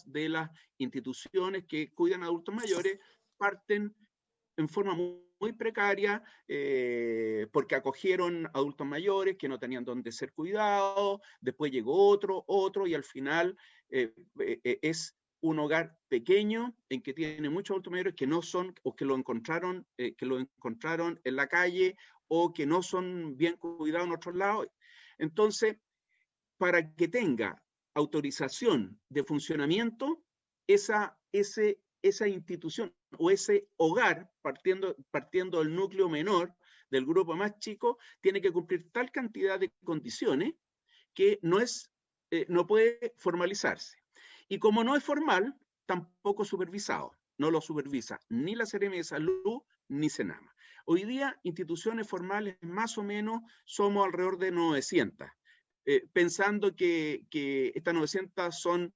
de las instituciones que cuidan a adultos mayores parten en forma muy precaria, porque acogieron adultos mayores que no tenían dónde ser cuidados, después llegó otro, y al final es un hogar pequeño en que tiene muchos adultos mayores que no son, o que lo encontraron en la calle, o que no son bien cuidados en otros lados. Entonces, para que tenga autorización de funcionamiento, esa institución o ese hogar, partiendo del núcleo menor, del grupo más chico, tiene que cumplir tal cantidad de condiciones que no puede formalizarse. Y como no es formal, tampoco supervisado. No lo supervisa ni la Seremi de Salud ni Senama. Hoy día, instituciones formales más o menos somos alrededor de 900. Pensando que estas 900 son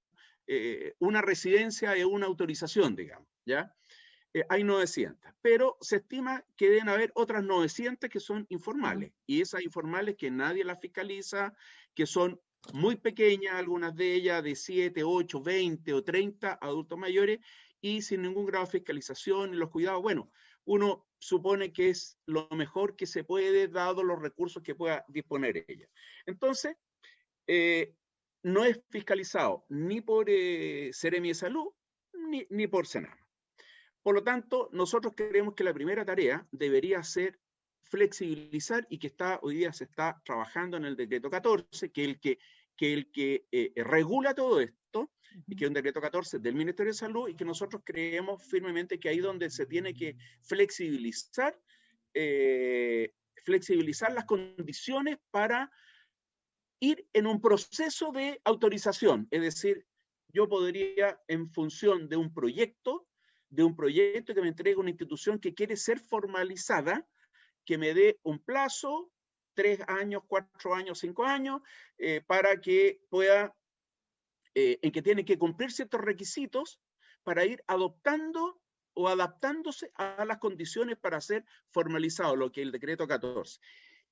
una residencia y una autorización, digamos, ¿ya? Hay 900, pero se estima que deben haber otras 900 que son informales, y esas informales que nadie las fiscaliza, que son muy pequeñas, algunas de ellas de 7, 8, 20 o 30 adultos mayores, y sin ningún grado de fiscalización y los cuidados. Bueno, uno supone que es lo mejor que se puede, dado los recursos que pueda disponer ella. Entonces, no es fiscalizado ni por Seremi de Salud ni por Senama. Por lo tanto, nosotros creemos que la primera tarea debería ser flexibilizar y que hoy día se está trabajando en el decreto 14, que el que regula todo esto, y que es un decreto 14 del Ministerio de Salud, y que nosotros creemos firmemente que ahí donde se tiene que flexibilizar las condiciones para ir en un proceso de autorización. Es decir, yo podría, en función de un proyecto que me entregue una institución que quiere ser formalizada, que me dé un plazo, 3 años, 4 años, 5 años, para que pueda, en que tiene que cumplir ciertos requisitos para ir adoptando o adaptándose a las condiciones para ser formalizado, lo que es el decreto 14.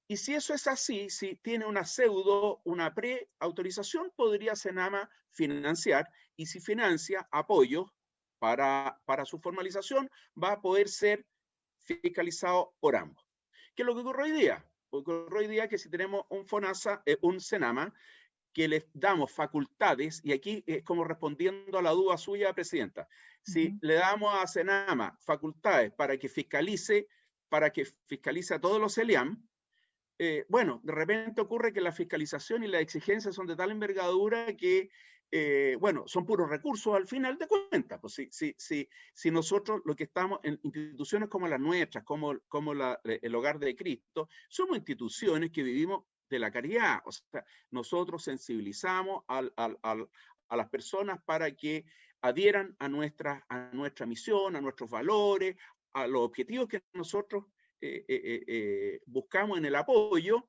Y si eso es así, si tiene una pre-autorización, podría Senama financiar, y si financia apoyo para su formalización, va a poder ser fiscalizado por ambos. ¿Qué es lo que ocurre hoy día? Ocurre hoy día que si tenemos un Senama, que les damos facultades, y aquí es como respondiendo a la duda suya, Presidenta, si le damos a Senama facultades para que fiscalice a todos los CELIAM, bueno, de repente ocurre que la fiscalización y las exigencias son de tal envergadura que, bueno, son puros recursos al final de cuentas. Pues si nosotros lo que estamos en instituciones como las nuestras, como el Hogar de Cristo, somos instituciones que vivimos de la caridad. O sea, nosotros sensibilizamos a las personas para que adhieran a nuestra misión, a nuestros valores, a los objetivos que nosotros buscamos en el apoyo,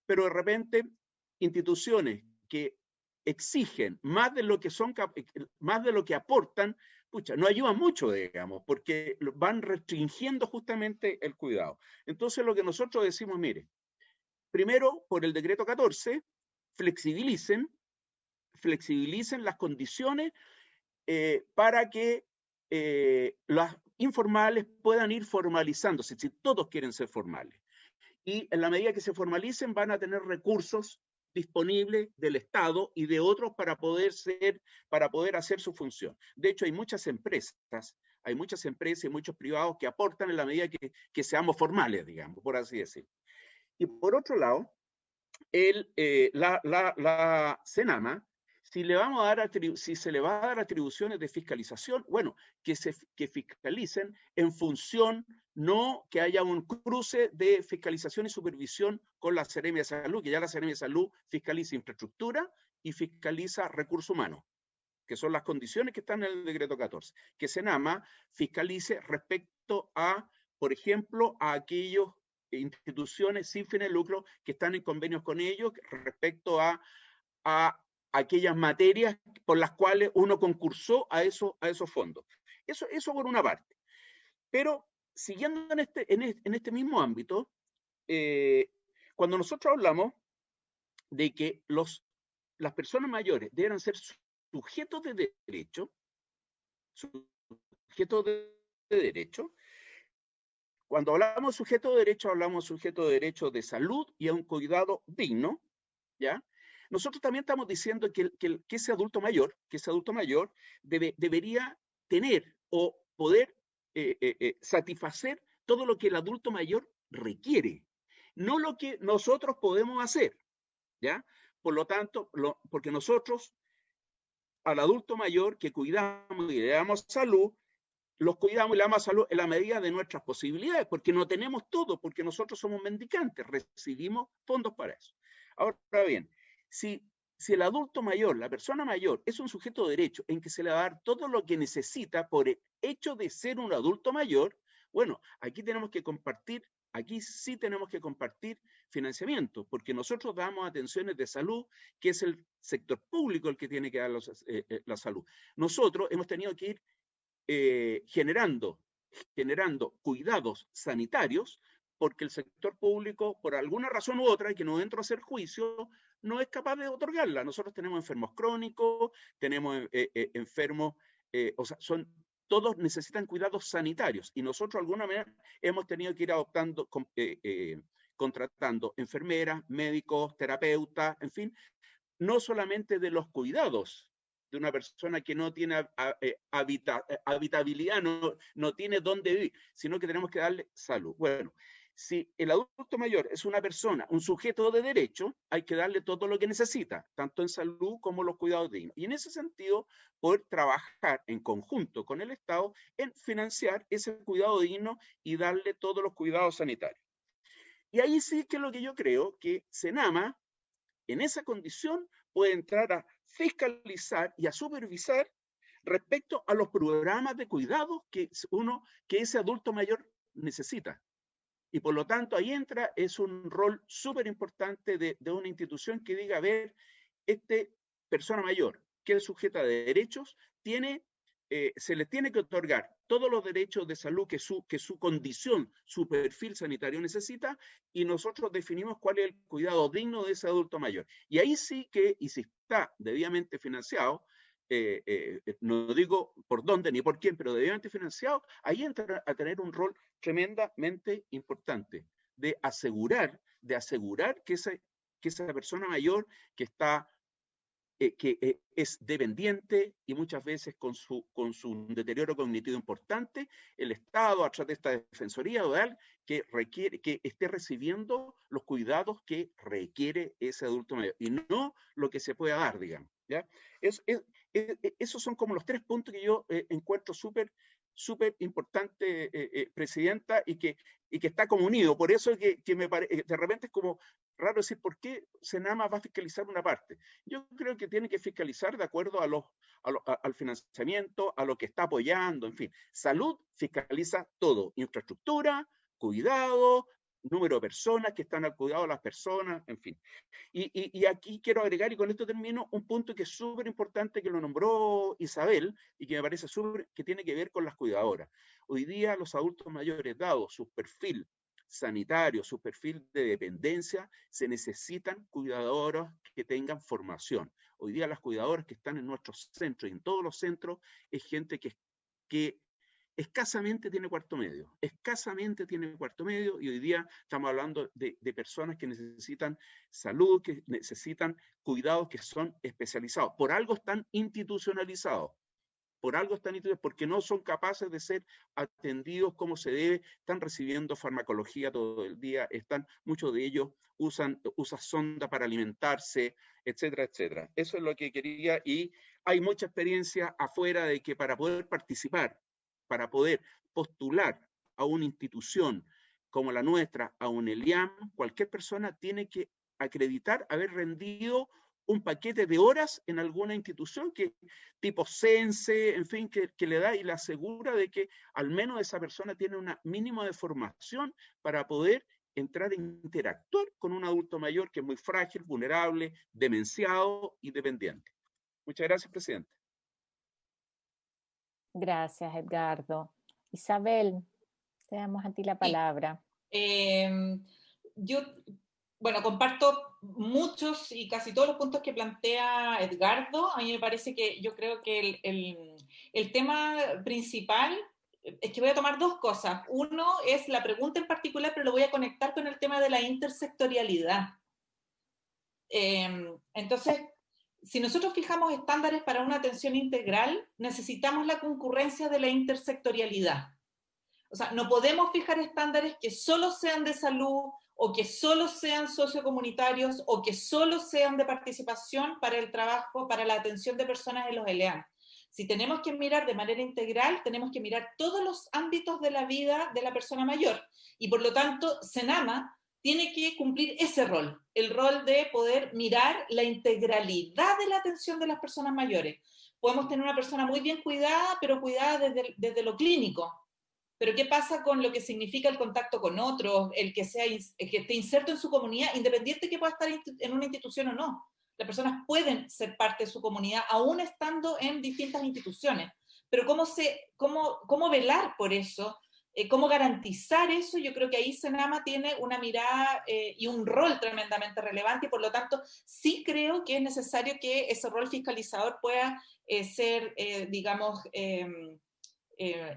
pero de repente instituciones que exigen más de lo que aportan, pucha, no ayudan mucho, digamos, porque van restringiendo justamente el cuidado. Entonces lo que nosotros decimos, mire, primero, por el decreto 14, flexibilicen las condiciones para que las informales puedan ir formalizándose, si todos quieren ser formales. Y en la medida que se formalicen, van a tener recursos disponibles del Estado y de otros para poder hacer su función. De hecho, hay muchas empresas y muchos privados que aportan en la medida que seamos formales, digamos, por así decirlo. Y por otro lado, la Senama, si se le va a dar atribuciones de fiscalización, bueno, que fiscalicen en función, no que haya un cruce de fiscalización y supervisión con la Seremia de Salud, que ya la Seremia de Salud fiscaliza infraestructura y fiscaliza recursos humanos, que son las condiciones que están en el decreto 14. Que Senama fiscalice respecto a, por ejemplo, a aquellos instituciones sin fines de lucro que están en convenios con ellos respecto a aquellas materias por las cuales uno concursó a esos fondos. Eso por una parte. Pero siguiendo en este mismo ámbito, cuando nosotros hablamos de que las personas mayores deben ser sujetos de derecho, cuando hablamos de sujeto de derecho, hablamos de sujeto de derecho de salud y a un cuidado digno, ¿ya? Nosotros también estamos diciendo que ese adulto mayor debería tener o poder satisfacer todo lo que el adulto mayor requiere, no lo que nosotros podemos hacer, ¿ya? Por lo tanto, porque nosotros al adulto mayor que cuidamos y le damos salud, los cuidamos y le damos salud en la medida de nuestras posibilidades, porque no tenemos todo, porque nosotros somos mendicantes, recibimos fondos para eso. Ahora bien, si el adulto mayor, la persona mayor, es un sujeto de derecho en que se le va a dar todo lo que necesita por el hecho de ser un adulto mayor, bueno, aquí sí tenemos que compartir financiamiento, porque nosotros damos atenciones de salud, que es el sector público el que tiene que dar la salud. Nosotros hemos tenido que ir generando cuidados sanitarios, porque el sector público, por alguna razón u otra, y que no entro a hacer juicio, no es capaz de otorgarla. Nosotros tenemos enfermos crónicos, tenemos enfermos, o sea, todos necesitan cuidados sanitarios, y nosotros de alguna manera hemos tenido que ir adoptando, contratando enfermeras, médicos, terapeutas, en fin, no solamente de los cuidados de una persona que no tiene habitabilidad, no tiene dónde vivir, sino que tenemos que darle salud. Bueno, Si el adulto mayor es una persona, un sujeto de derecho, hay que darle todo lo que necesita, tanto en salud como los cuidados dignos. Y en ese sentido, poder trabajar en conjunto con el Estado en financiar ese cuidado digno y darle todos los cuidados sanitarios. Y ahí sí que es lo que yo creo que Senama, en esa condición, puede entrar a fiscalizar y a supervisar respecto a los programas de cuidados que ese adulto mayor necesita. Y por lo tanto, ahí entra, es un rol súper importante de una institución que diga, a ver, persona mayor, que es sujeta de derechos, se le tiene que otorgar todos los derechos de salud que su condición, su perfil sanitario necesita, y nosotros definimos cuál es el cuidado digno de ese adulto mayor. Y ahí sí que, y si está debidamente financiado, no digo por dónde ni por quién, pero debidamente financiado, ahí entra a tener un rol tremendamente importante de asegurar que esa persona mayor que está es dependiente y muchas veces con su deterioro cognitivo importante, el Estado, a través de esta Defensoría Oral, que esté recibiendo los cuidados que requiere ese adulto mayor y no lo que se pueda dar, digamos. ¿Ya? Esos son como los 3 puntos que yo encuentro súper importante, Presidenta, y que está como unido. Por eso es que de repente es como raro decir por qué Senama va a fiscalizar una parte. Yo creo que tiene que fiscalizar de acuerdo al financiamiento, a lo que está apoyando, en fin. Salud fiscaliza todo, infraestructura, cuidado, número de personas que están al cuidado de las personas, en fin. Y aquí quiero agregar, y con esto termino, un punto que es súper importante, que lo nombró Isabel, y que me parece que tiene que ver con las cuidadoras. Hoy día los adultos mayores, dado su perfil sanitario, su perfil de dependencia, se necesitan cuidadoras que tengan formación. Hoy día las cuidadoras que están en nuestros centros y en todos los centros es gente que escasamente tiene cuarto medio, y hoy día estamos hablando de personas que necesitan salud, que necesitan cuidados que son especializados. Por algo están institucionalizados, porque no son capaces de ser atendidos como se debe, están recibiendo farmacología todo el día, muchos de ellos usan sonda para alimentarse, etcétera, etcétera. Eso es lo que quería, y hay mucha experiencia afuera de que para poder participar, para poder postular a una institución como la nuestra, a un ELIAM, cualquier persona tiene que acreditar haber rendido un paquete de horas en alguna institución tipo CENSE, en fin, que le da y le asegura de que al menos esa persona tiene un mínimo de formación para poder entrar a interactuar con un adulto mayor que es muy frágil, vulnerable, demenciado y dependiente. Muchas gracias, Presidente. Gracias, Edgardo. Isabel, te damos a ti la palabra. Yo, comparto muchos y casi todos los puntos que plantea Edgardo. A mí me parece que yo creo que el tema principal es que voy a tomar 2 cosas. Uno es la pregunta en particular, pero lo voy a conectar con el tema de la intersectorialidad. Entonces, si nosotros fijamos estándares para una atención integral, necesitamos la concurrencia de la intersectorialidad. O sea, no podemos fijar estándares que solo sean de salud o que solo sean sociocomunitarios o que solo sean de participación para el trabajo, para la atención de personas en los ELEAN. Si tenemos que mirar de manera integral, tenemos que mirar todos los ámbitos de la vida de la persona mayor. Y por lo tanto, Senama tiene que cumplir ese rol, el rol de poder mirar la integralidad de la atención de las personas mayores. Podemos tener una persona muy bien cuidada, pero cuidada desde lo clínico. Pero ¿qué pasa con lo que significa el contacto con otros, el que esté inserto en su comunidad, independiente que pueda estar en una institución o no? Las personas pueden ser parte de su comunidad, aún estando en distintas instituciones. Pero ¿cómo velar por eso? ¿Cómo garantizar eso? Yo creo que ahí Senama tiene una mirada y un rol tremendamente relevante, y por lo tanto sí creo que es necesario que ese rol fiscalizador pueda ser,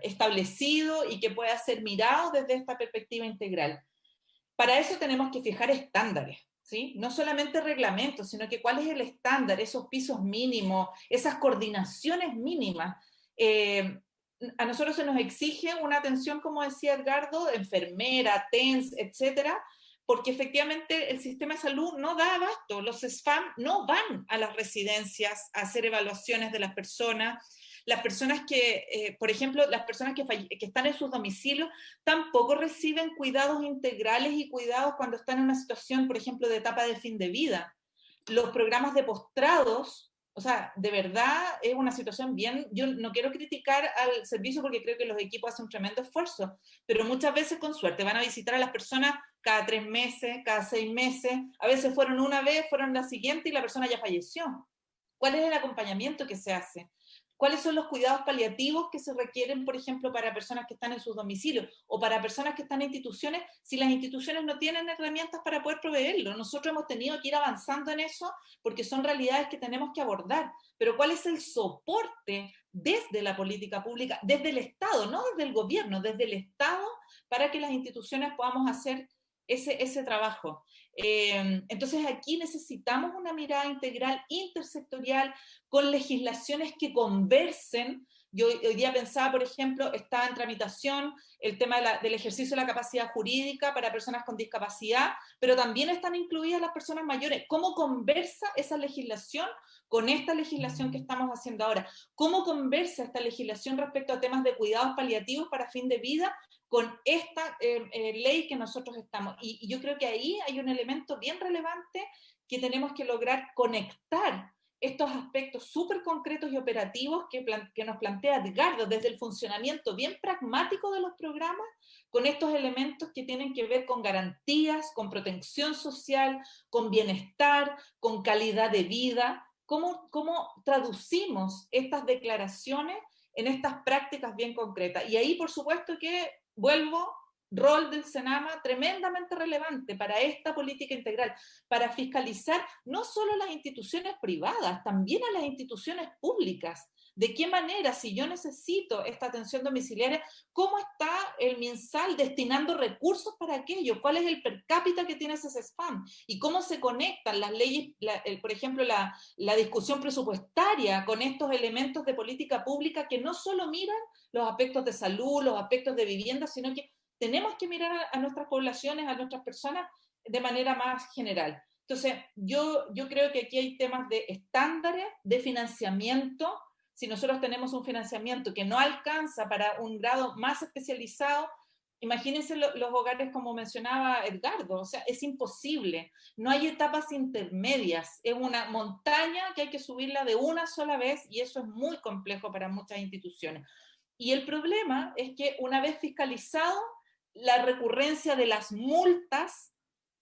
establecido y que pueda ser mirado desde esta perspectiva integral. Para eso tenemos que fijar estándares, ¿sí? No solamente reglamentos, sino que cuál es el estándar, esos pisos mínimos, esas coordinaciones mínimas. a nosotros se nos exige una atención, como decía Edgardo, enfermera, TENS, etcétera, porque efectivamente el sistema de salud no da abasto. Los SFAM no van a las residencias a hacer evaluaciones de las personas. Las personas que, por ejemplo, las personas que están en sus domicilios tampoco reciben cuidados integrales y cuidados cuando están en una situación, por ejemplo, de etapa de fin de vida. Los programas de postrados, o sea, de verdad es una situación bien, yo no quiero criticar al servicio porque creo que los equipos hacen un tremendo esfuerzo, pero muchas veces con suerte van a visitar a las personas cada 3 meses, cada 6 meses, a veces fueron una vez, fueron la siguiente y la persona ya falleció. ¿Cuál es el acompañamiento que se hace? ¿Cuáles son los cuidados paliativos que se requieren, por ejemplo, para personas que están en sus domicilios o para personas que están en instituciones, si las instituciones no tienen herramientas para poder proveerlo? Nosotros hemos tenido que ir avanzando en eso porque son realidades que tenemos que abordar. Pero ¿cuál es el soporte desde la política pública, desde el Estado, no desde el gobierno, desde el Estado, para que las instituciones podamos hacer ese trabajo? Entonces aquí necesitamos una mirada integral, intersectorial, con legislaciones que conversen. Yo hoy día pensaba, por ejemplo, está en tramitación el tema del ejercicio de la capacidad jurídica para personas con discapacidad, pero también están incluidas las personas mayores. ¿Cómo conversa esa legislación con esta legislación que estamos haciendo ahora? ¿Cómo conversa esta legislación respecto a temas de cuidados paliativos para fin de vida con esta ley que nosotros estamos? Y yo creo que ahí hay un elemento bien relevante que tenemos que lograr conectar estos aspectos súper concretos y operativos que nos plantea Edgardo desde el funcionamiento bien pragmático de los programas, con estos elementos que tienen que ver con garantías, con protección social, con bienestar, con calidad de vida. ¿Cómo traducimos estas declaraciones en estas prácticas bien concretas? Y ahí, por supuesto que vuelvo, rol del Senama tremendamente relevante para esta política integral, para fiscalizar no solo las instituciones privadas, también a las instituciones públicas. ¿De qué manera, si yo necesito esta atención domiciliaria, cómo está el MinSal destinando recursos para aquello? ¿Cuál es el per cápita que tiene ese SFAM? ¿Y cómo se conectan las leyes, por ejemplo, la discusión presupuestaria con estos elementos de política pública que no solo miran los aspectos de salud, los aspectos de vivienda, sino que tenemos que mirar a nuestras poblaciones, a nuestras personas de manera más general? Entonces, yo creo que aquí hay temas de estándares, de financiamiento. Si nosotros tenemos un financiamiento que no alcanza para un grado más especializado, imagínense los hogares como mencionaba Edgardo, o sea, es imposible. No hay etapas intermedias, es una montaña que hay que subirla de una sola vez y eso es muy complejo para muchas instituciones. Y el problema es que una vez fiscalizado, la recurrencia de las multas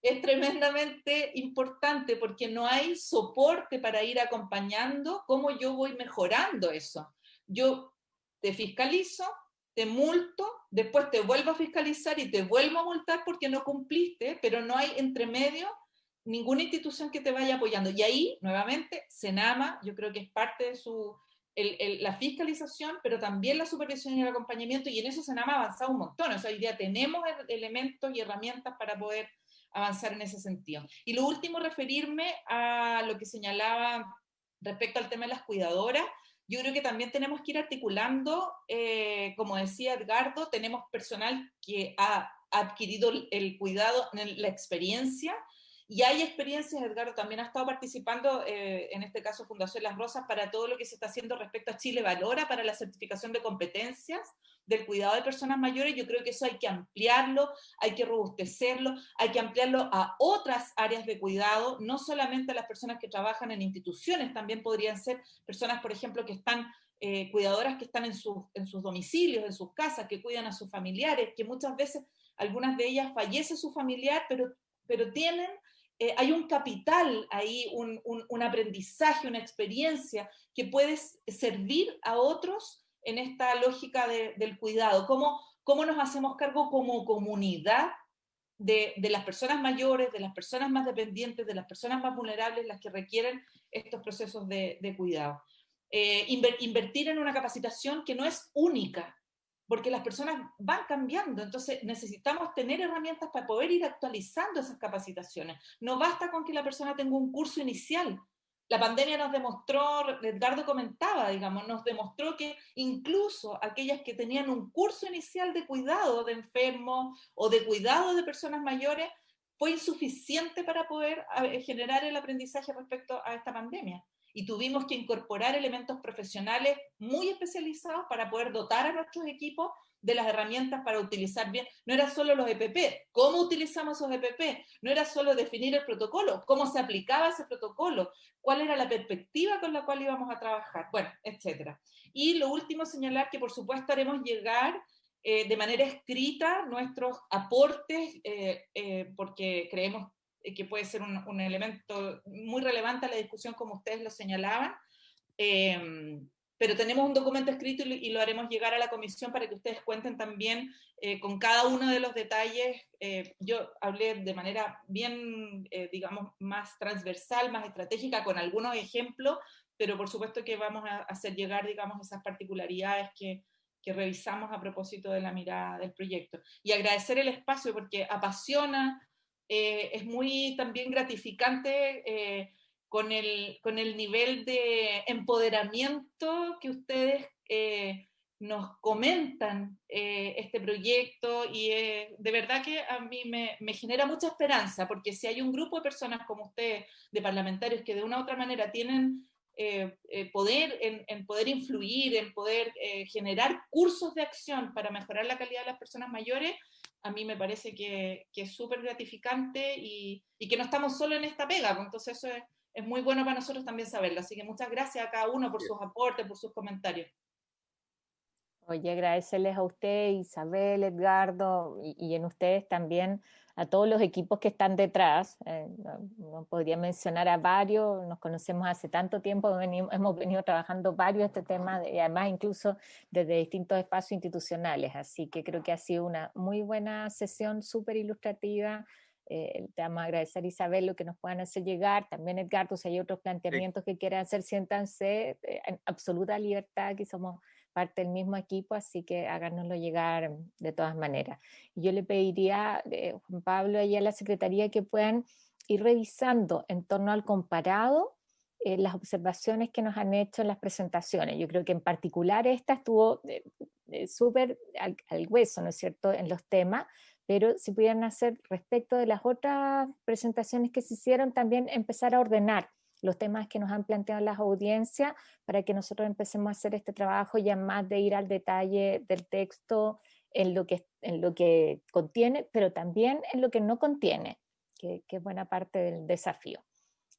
es tremendamente importante porque no hay soporte para ir acompañando cómo yo voy mejorando eso. Yo te fiscalizo, te multo, después te vuelvo a fiscalizar y te vuelvo a multar porque no cumpliste, pero no hay entre medio ninguna institución que te vaya apoyando. Y ahí, nuevamente, Senama, yo creo que es parte de la fiscalización, pero también la supervisión y el acompañamiento, y en eso Senama ha avanzado un montón. O sea, hoy día tenemos elementos y herramientas para poder avanzar en ese sentido. Y lo último, referirme a lo que señalaba respecto al tema de las cuidadoras. Yo creo que también tenemos que ir articulando, como decía Edgardo, tenemos personal que ha adquirido el cuidado en la experiencia, y hay experiencias. Edgardo también ha estado participando, en este caso Fundación Las Rosas, para todo lo que se está haciendo respecto a Chile Valora, para la certificación de competencias del cuidado de personas mayores. Yo creo que eso hay que ampliarlo, hay que robustecerlo, hay que ampliarlo a otras áreas de cuidado, no solamente a las personas que trabajan en instituciones, también podrían ser personas, por ejemplo, que están, cuidadoras que están en sus domicilios, en sus casas, que cuidan a sus familiares, que muchas veces, algunas de ellas fallece su familiar, pero tienen... hay un capital ahí, un aprendizaje, una experiencia que puede servir a otros en esta lógica del cuidado. ¿Cómo nos hacemos cargo como comunidad de las personas mayores, de las personas más dependientes, de las personas más vulnerables, las que requieren estos procesos de cuidado? Invertir en una capacitación que no es única, porque las personas van cambiando, entonces necesitamos tener herramientas para poder ir actualizando esas capacitaciones. No basta con que la persona tenga un curso inicial, la pandemia nos demostró, Edgardo comentaba, digamos, nos demostró que incluso aquellas que tenían un curso inicial de cuidado de enfermos o de cuidado de personas mayores, fue insuficiente para poder generar el aprendizaje respecto a esta pandemia. Y tuvimos que incorporar elementos profesionales muy especializados para poder dotar a nuestros equipos de las herramientas para utilizar bien. No era solo los EPP, cómo utilizamos esos EPP, no era solo definir el protocolo, cómo se aplicaba ese protocolo, cuál era la perspectiva con la cual íbamos a trabajar, bueno, etcétera. Y lo último, señalar que por supuesto haremos llegar de manera escrita nuestros aportes, porque creemos que puede ser un elemento muy relevante a la discusión, como ustedes lo señalaban, pero tenemos un documento escrito y lo haremos llegar a la comisión para que ustedes cuenten también con cada uno de los detalles. Yo hablé de manera bien, digamos, más transversal, más estratégica, con algunos ejemplos, pero por supuesto que vamos a hacer llegar, digamos, esas particularidades que revisamos a propósito de la mirada del proyecto. Y agradecer el espacio porque apasiona, es muy también gratificante con el nivel de empoderamiento que ustedes nos comentan este proyecto, y de verdad que a mí me genera mucha esperanza, porque si hay un grupo de personas como ustedes, de parlamentarios, que de una u otra manera tienen poder en poder influir, en poder generar cursos de acción para mejorar la calidad de las personas mayores, a mí me parece que es súper gratificante y que no estamos solo en esta pega, pues entonces eso es muy bueno para nosotros también saberlo. Así que muchas gracias a cada uno por sus aportes, por sus comentarios. Oye, agradecerles a usted, Isabel, Edgardo, y en ustedes también a todos los equipos que están detrás. No podría mencionar a varios, nos conocemos hace tanto tiempo, hemos venido trabajando varios este tema, y además incluso desde distintos espacios institucionales, así que creo que ha sido una muy buena sesión, súper ilustrativa. Te vamos a agradecer, Isabel, lo que nos puedan hacer llegar, también Edgardo, si hay otros planteamientos que quieran hacer, siéntanse en absoluta libertad, que somos parte del mismo equipo, así que háganoslo llegar de todas maneras. Yo le pediría, Juan Pablo, y a la Secretaría que puedan ir revisando en torno al comparado las observaciones que nos han hecho en las presentaciones. Yo creo que en particular esta estuvo súper al hueso, ¿no es cierto?, en los temas, pero si pudieran hacer respecto de las otras presentaciones que se hicieron, también empezar a ordenar los temas que nos han planteado las audiencias para que nosotros empecemos a hacer este trabajo ya más de ir al detalle del texto en lo que contiene, pero también en lo que no contiene, que es buena parte del desafío.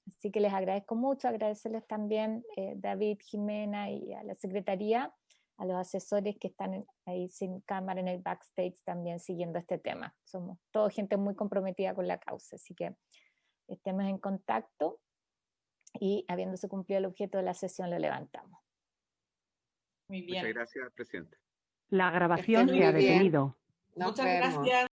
Así que les agradezco mucho, agradecerles también David, Jimena y a la Secretaría, a los asesores que están ahí sin cámara en el backstage también siguiendo este tema. Somos toda gente muy comprometida con la causa, así que estemos en contacto y habiéndose cumplido el objeto de la sesión lo levantamos. Muy bien. Muchas gracias, presidente. La grabación se ha detenido. Nos Muchas vemos. gracias.